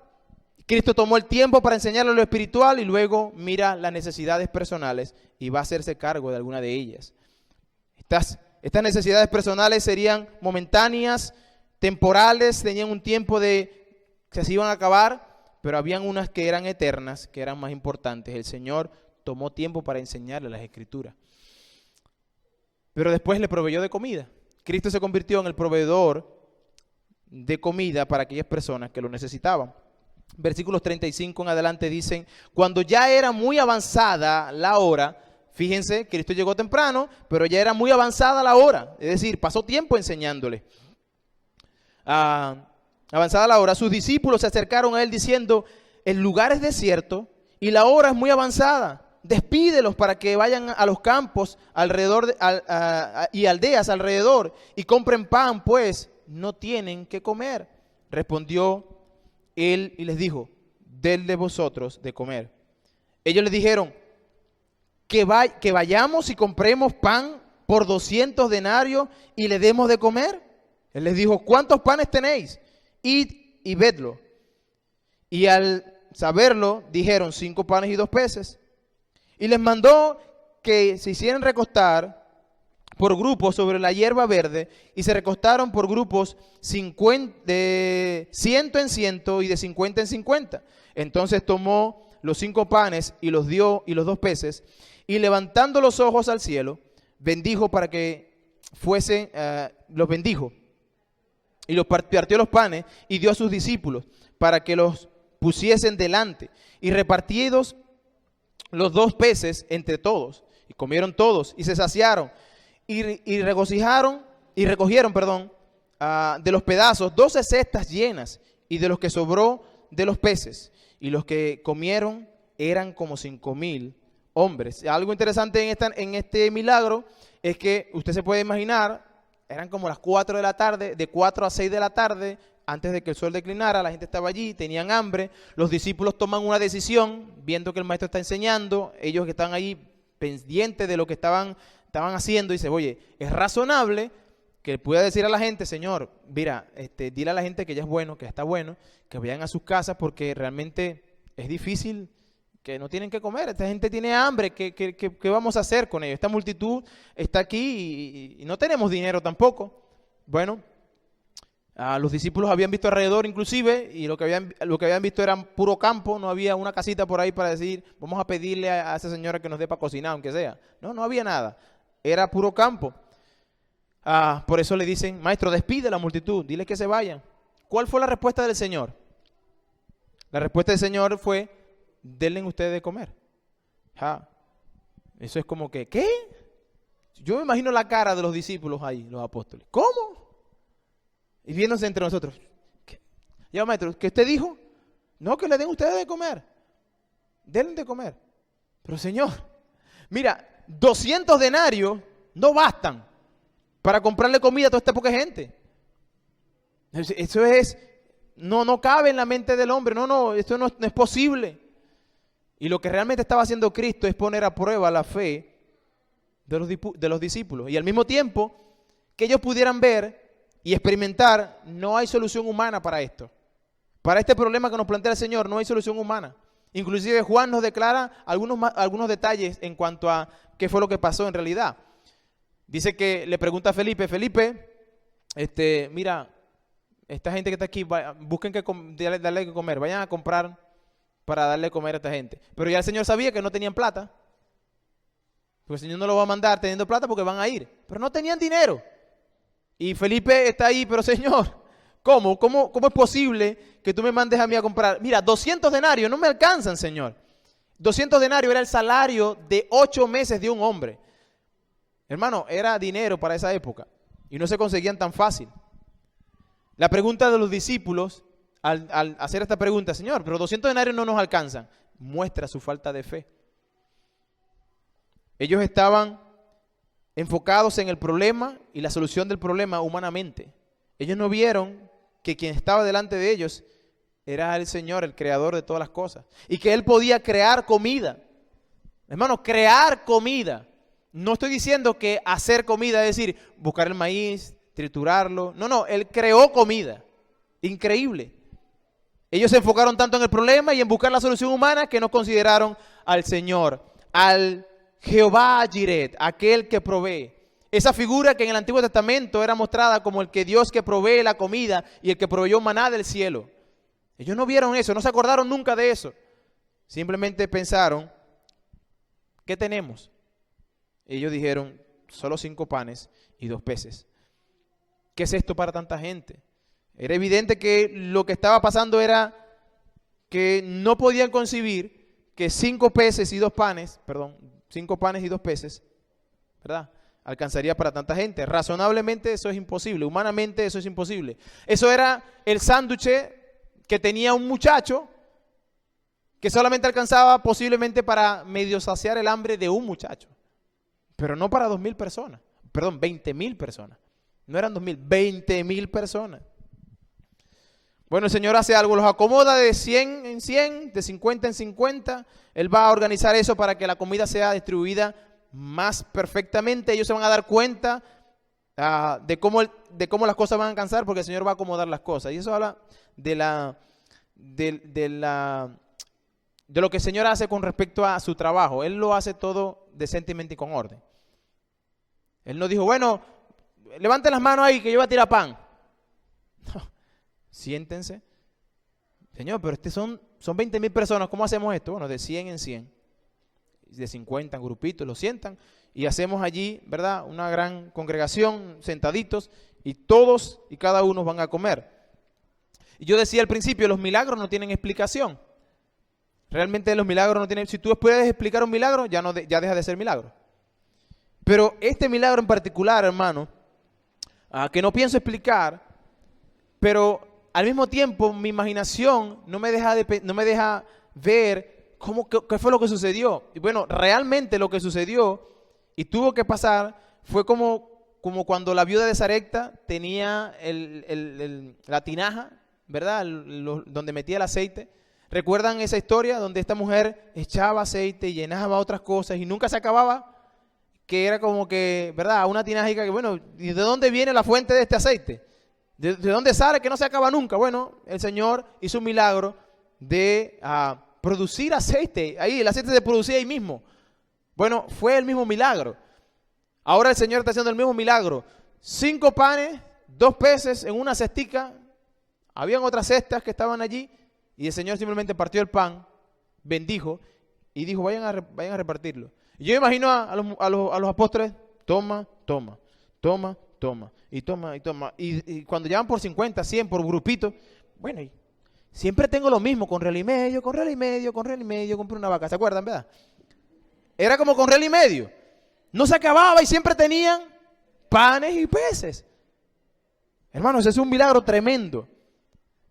Cristo tomó el tiempo para enseñarle lo espiritual y luego mira las necesidades personales y va a hacerse cargo de alguna de ellas. Estas necesidades personales serían momentáneas, temporales, tenían un tiempo que se iban a acabar, pero habían unas que eran eternas, que eran más importantes. El Señor tomó tiempo para enseñarle las Escrituras. Pero después le proveyó de comida. Cristo se convirtió en el proveedor de comida para aquellas personas que lo necesitaban. Versículos 35 en adelante dicen, cuando ya era muy avanzada la hora, fíjense, Cristo llegó temprano, pero ya era muy avanzada la hora, es decir, pasó tiempo enseñándole. Avanzada la hora, sus discípulos se acercaron a Él diciendo, el lugar es desierto y la hora es muy avanzada, despídelos para que vayan a los campos alrededor y aldeas alrededor y compren pan, pues no tienen que comer. Respondió Él y les dijo, denle vosotros de comer. Ellos le dijeron, que vayamos y compremos pan por 200 denarios y le demos de comer. Él les dijo, ¿cuántos panes tenéis? Id y vedlo. Y al saberlo, dijeron, 5 panes y 2 peces. Y les mandó que se hicieran recostar por grupos sobre la hierba verde, y se recostaron por grupos de 100 en 100 y de 50 en 50. Entonces tomó los 5 panes y los dio y los 2 peces, y levantando los ojos al cielo, bendijo para que fuesen, los bendijo, y los partió los panes y dio a sus discípulos para que los pusiesen delante, y repartidos los 2 peces entre todos, y comieron todos y se saciaron. y recogieron, de los pedazos 12 cestas llenas, y de los que sobró de los peces, y los que comieron eran como 5,000 hombres. Algo interesante en este milagro es que usted se puede imaginar, eran como las 4 de la tarde, de 4 a 6 de la tarde, antes de que el sol declinara, la gente estaba allí, tenían hambre, los discípulos toman una decisión, viendo que el maestro está enseñando, ellos que están ahí pendientes de lo que estaban haciendo, dice, oye, es razonable que pueda decir a la gente, Señor, mira, dile a la gente que ya es bueno, que está bueno, que vayan a sus casas porque realmente es difícil, que no tienen que comer, esta gente tiene hambre, ¿qué vamos a hacer con ellos? Esta multitud está aquí y no tenemos dinero tampoco. Bueno, los discípulos habían visto alrededor inclusive y lo que habían visto era puro campo, no había una casita por ahí para decir, vamos a pedirle a esa señora que nos dé para cocinar, aunque sea. No había nada, era puro campo. Por eso le dicen, maestro, despide a la multitud, dile que se vayan. ¿Cuál fue la respuesta del Señor? La respuesta del Señor fue, denle ustedes de comer. Eso es como que, ¿qué? Yo me imagino la cara de los discípulos ahí, los apóstoles. ¿Cómo? Y viéndose entre nosotros. ¿Qué? Ya, maestro, ¿qué usted dijo? No, que le den ustedes de comer. Denle de comer. Pero Señor, mira, 200 denarios no bastan para comprarle comida a toda esta poca gente. Eso no cabe en la mente del hombre. Esto no es posible. Y lo que realmente estaba haciendo Cristo es poner a prueba la fe de los discípulos. Y al mismo tiempo que ellos pudieran ver y experimentar, no hay solución humana para esto. Para este problema que nos plantea el Señor, no hay solución humana. Inclusive Juan nos declara algunos detalles en cuanto a qué fue lo que pasó en realidad. Dice que le pregunta a Felipe, mira, esta gente que está aquí, busquen darle que comer, vayan a comprar para darle de comer a esta gente. Pero ya el Señor sabía que no tenían plata. Porque el Señor no lo va a mandar teniendo plata porque van a ir. Pero no tenían dinero. Y Felipe está ahí, pero Señor, ¿cómo es posible que tú me mandes a mí a comprar? Mira, 200 denarios no me alcanzan, Señor. 200 denarios era el salario de 8 meses de un hombre. Hermano, era dinero para esa época. Y no se conseguían tan fácil. La pregunta de los discípulos, al hacer esta pregunta, Señor, pero 200 denarios no nos alcanzan, muestra su falta de fe. Ellos estaban enfocados en el problema y la solución del problema humanamente. Ellos no vieron que quien estaba delante de ellos era el Señor, el creador de todas las cosas. Y que Él podía crear comida. Hermano, crear comida. No estoy diciendo que hacer comida es decir, buscar el maíz, triturarlo. No, Él creó comida. Increíble. Ellos se enfocaron tanto en el problema y en buscar la solución humana que no consideraron al Señor, al Jehová Jireh, aquel que provee. Esa figura que en el Antiguo Testamento era mostrada como el que Dios que provee la comida y el que proveyó maná del cielo. Ellos no vieron eso, no se acordaron nunca de eso. Simplemente pensaron, ¿qué tenemos? Ellos dijeron, solo 5 panes y 2 peces. ¿Qué es esto para tanta gente? Era evidente que lo que estaba pasando era que no podían concebir que 5 panes y 2 peces, ¿verdad?, alcanzaría para tanta gente. Razonablemente eso es imposible, humanamente eso es imposible. Eso era el sándwich que tenía un muchacho que solamente alcanzaba posiblemente para medio saciar el hambre de un muchacho, pero no para 2,000 personas, 20,000 personas. No eran 2,000, 20,000 personas. Bueno, el Señor hace algo, los acomoda de 100 en 100, de 50 en 50. Él va a organizar eso para que la comida sea distribuida más perfectamente. Ellos se van a dar cuenta de cómo las cosas van a alcanzar, porque el Señor va a acomodar las cosas. Y eso habla de lo que el Señor hace con respecto a su trabajo. Él lo hace todo decentemente y con orden. Él no dijo, bueno, levanten las manos ahí que yo voy a tirar pan. No. Siéntense. Señor, pero son 20,000 personas, ¿cómo hacemos esto? Bueno, de 100 en 100, de 50 en grupitos, lo sientan y hacemos allí, ¿verdad?, una gran congregación, sentaditos, y todos y cada uno van a comer. Y yo decía al principio, los milagros no tienen explicación. Realmente los milagros no tienen, si tú puedes explicar un milagro, ya deja de ser milagro. Pero este milagro en particular, hermano, que no pienso explicar, pero al mismo tiempo mi imaginación no me deja ver qué fue lo que sucedió. Y bueno, realmente lo que sucedió y tuvo que pasar fue como cuando la viuda de Sarepta tenía la tinaja, ¿verdad? Donde metía el aceite. ¿Recuerdan esa historia donde esta mujer echaba aceite y llenaba otras cosas y nunca se acababa? Que era como que, ¿verdad? Una tinajica que, bueno, ¿y de dónde viene la fuente de este aceite? ¿De dónde sale que no se acaba nunca? Bueno, el Señor hizo un milagro de producir aceite. Ahí, el aceite se producía ahí mismo. Bueno, fue el mismo milagro. Ahora el Señor está haciendo el mismo milagro. 5 panes, 2 peces en una cestica. Habían otras cestas que estaban allí. Y el Señor simplemente partió el pan, bendijo y dijo, vayan a repartirlo. Y yo imagino a los apóstoles, toma, toma, toma, toma, y toma, y toma. Y cuando llevan por 50, 100, por grupito, bueno, y siempre tengo lo mismo, con real y medio, con real y medio, con real y medio, compré una vaca, ¿se acuerdan, verdad? Era como con real y medio. No se acababa y siempre tenían panes y peces. Hermanos, ese es un milagro tremendo.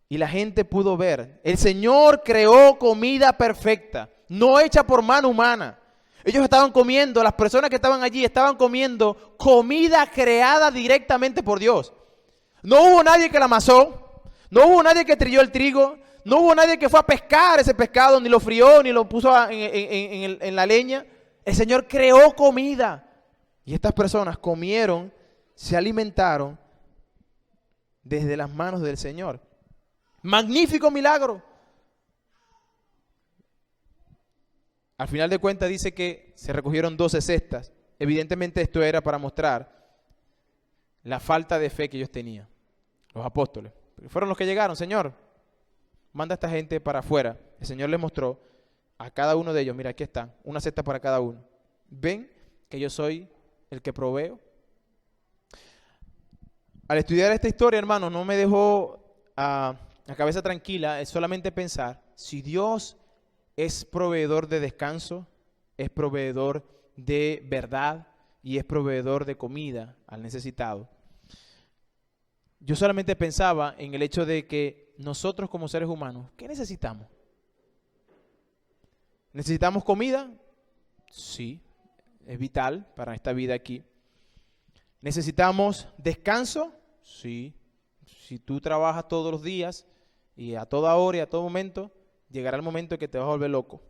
Y la gente pudo ver. El Señor creó comida perfecta, no hecha por mano humana. Ellos estaban comiendo, las personas que estaban allí estaban comiendo comida creada directamente por Dios. No hubo nadie que la amasó, no hubo nadie que trilló el trigo, no hubo nadie que fue a pescar ese pescado, ni lo frió, ni lo puso en la leña. El Señor creó comida. Y estas personas comieron, se alimentaron desde las manos del Señor. Magnífico milagro. Al final de cuentas dice que se recogieron 12 cestas. Evidentemente esto era para mostrar la falta de fe que ellos tenían, los apóstoles. Pero fueron los que llegaron, Señor, manda a esta gente para afuera. El Señor les mostró a cada uno de ellos, mira, aquí está, una cesta para cada uno. ¿Ven que yo soy el que proveo? Al estudiar esta historia, hermano, no me dejó la cabeza tranquila, es solamente pensar, si Dios es proveedor de descanso, es proveedor de verdad y es proveedor de comida al necesitado. Yo solamente pensaba en el hecho de que nosotros como seres humanos, ¿qué necesitamos? ¿Necesitamos comida? Sí, es vital para esta vida aquí. ¿Necesitamos descanso? Sí. Si tú trabajas todos los días y a toda hora y a todo momento, llegará el momento en que te vas a volver loco.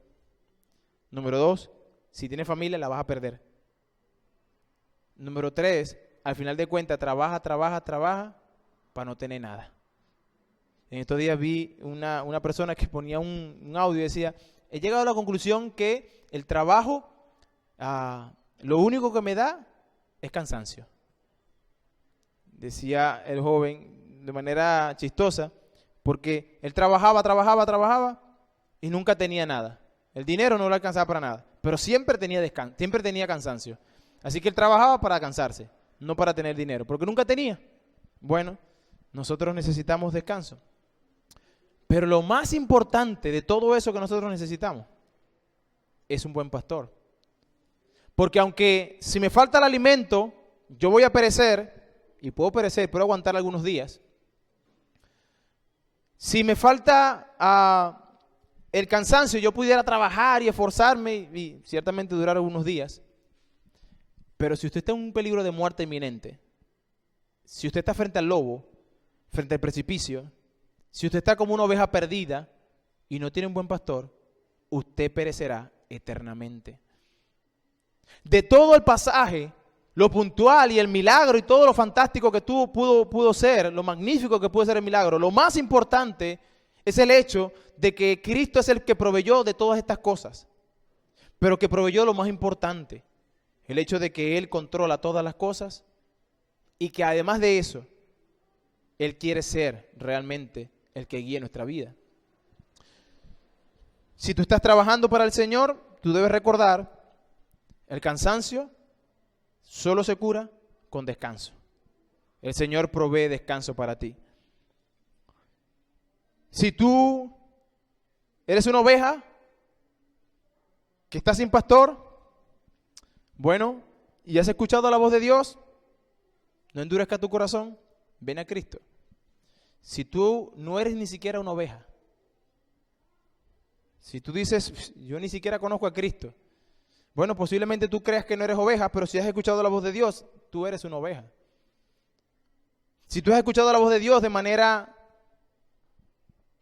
Número 2, si tienes familia la vas a perder. Número 3, al final de cuentas trabaja para no tener nada. En estos días vi una persona que ponía un audio y decía, he llegado a la conclusión que el trabajo, lo único que me da es cansancio. Decía el joven de manera chistosa, porque él trabajaba y nunca tenía nada. El dinero no le alcanzaba para nada, pero siempre tenía descanso, siempre tenía cansancio. Así que él trabajaba para cansarse, no para tener dinero, porque nunca tenía. Bueno, nosotros necesitamos descanso. Pero lo más importante de todo eso que nosotros necesitamos es un buen pastor. Porque aunque si me falta el alimento, yo voy a perecer, y puedo perecer, puedo aguantar algunos días. Si me falta el cansancio, yo pudiera trabajar y esforzarme y ciertamente durar algunos días. Pero si usted está en un peligro de muerte inminente, si usted está frente al lobo, frente al precipicio, si usted está como una oveja perdida y no tiene un buen pastor, usted perecerá eternamente. De todo el pasaje, lo puntual y el milagro y todo lo fantástico que pudo ser, lo magnífico que pudo ser el milagro, lo más importante es el hecho de que Cristo es el que proveyó de todas estas cosas, pero que proveyó lo más importante, el hecho de que Él controla todas las cosas y que además de eso, Él quiere ser realmente el que guíe nuestra vida. Si tú estás trabajando para el Señor, tú debes recordar, el cansancio solo se cura con descanso. El Señor provee descanso para ti. Si tú eres una oveja que está sin pastor, bueno, y has escuchado la voz de Dios, no endurezca tu corazón, ven a Cristo. Si tú no eres ni siquiera una oveja, si tú dices, yo ni siquiera conozco a Cristo, bueno, posiblemente tú creas que no eres oveja, pero si has escuchado la voz de Dios, tú eres una oveja. Si tú has escuchado la voz de Dios de manera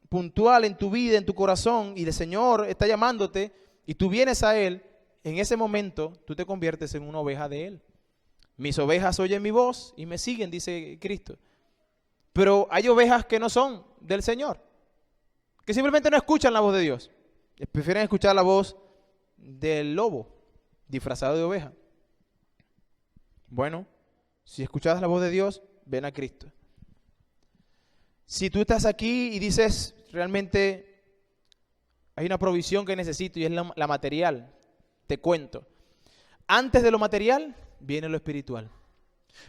puntual en tu vida, en tu corazón, y el Señor está llamándote, y tú vienes a Él, en ese momento tú te conviertes en una oveja de Él. Mis ovejas oyen mi voz y me siguen, dice Cristo. Pero hay ovejas que no son del Señor, que simplemente no escuchan la voz de Dios. Prefieren escuchar la voz del lobo, disfrazado de oveja. Bueno, si escuchas la voz de Dios, ven a Cristo. Si tú estás aquí y dices, realmente hay una provisión que necesito y es la material, te cuento. Antes de lo material, viene lo espiritual.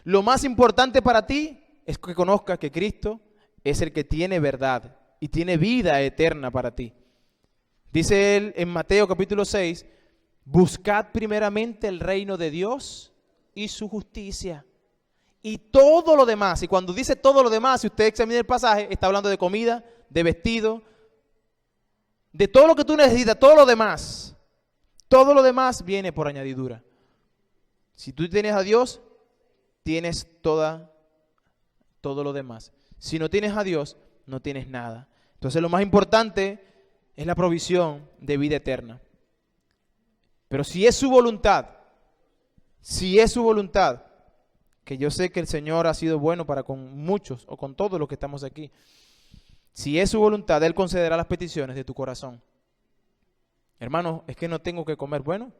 Lo más importante para ti es que conozcas que Cristo es el que tiene verdad y tiene vida eterna para ti. Dice él en Mateo capítulo 6, buscad primeramente el reino de Dios y su justicia. Y todo lo demás, y cuando dice todo lo demás, si usted examina el pasaje, está hablando de comida, de vestido, de todo lo que tú necesitas, todo lo demás viene por añadidura. Si tú tienes a Dios, tienes todo lo demás. Si no tienes a Dios, no tienes nada. Entonces lo más importante es la provisión de vida eterna. Pero si es su voluntad, que yo sé que el Señor ha sido bueno para con muchos o con todos los que estamos aquí, si es su voluntad, Él concederá las peticiones de tu corazón. Hermano, es que no tengo que comer. Bueno,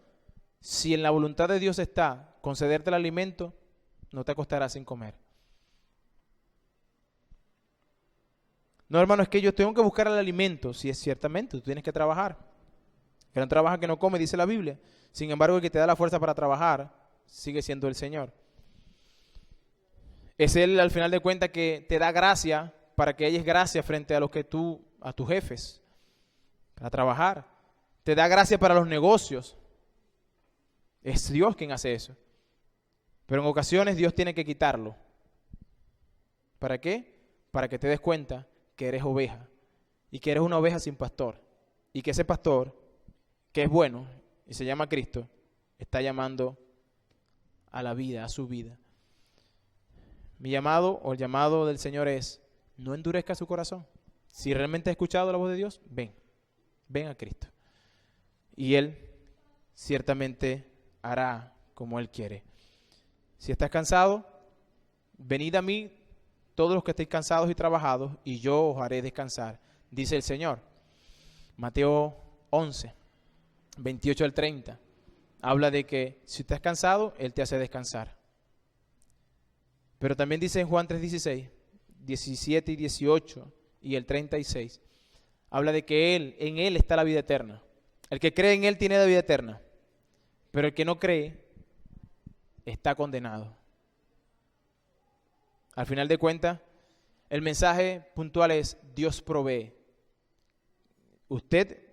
si en la voluntad de Dios está concederte el alimento, no te acostarás sin comer. No, hermano, es que yo tengo que buscar el alimento. Si es ciertamente, tú tienes que trabajar. Que no trabaja, que no come, dice la Biblia. Sin embargo, el que te da la fuerza para trabajar sigue siendo el Señor. Es Él, al final de cuentas, que te da gracia para que hayas gracia frente a a tus jefes, para trabajar. Te da gracia para los negocios. Es Dios quien hace eso. Pero en ocasiones Dios tiene que quitarlo. ¿Para qué? Para que te des cuenta que eres oveja y que eres una oveja sin pastor y que ese pastor, que es bueno y se llama Cristo, está llamando a la vida, a su vida. Mi llamado o el llamado del Señor es: no endurezca su corazón. Si realmente has escuchado la voz de Dios, ven a Cristo y Él ciertamente hará como Él quiere. Si estás cansado, venid a mí todos los que estéis cansados y trabajados, y yo os haré descansar, dice el Señor. Mateo 11, 28 al 30, habla de que si estás cansado, Él te hace descansar. Pero también dice en Juan 3:16, 17 y 18 y el 36, habla de que en Él está la vida eterna. El que cree en Él tiene la vida eterna, pero el que no cree está condenado. Al final de cuentas, el mensaje puntual es: Dios provee. Usted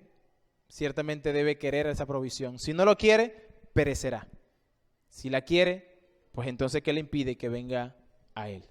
ciertamente debe querer esa provisión. Si no lo quiere, perecerá. Si la quiere, pues entonces ¿qué le impide que venga a Él?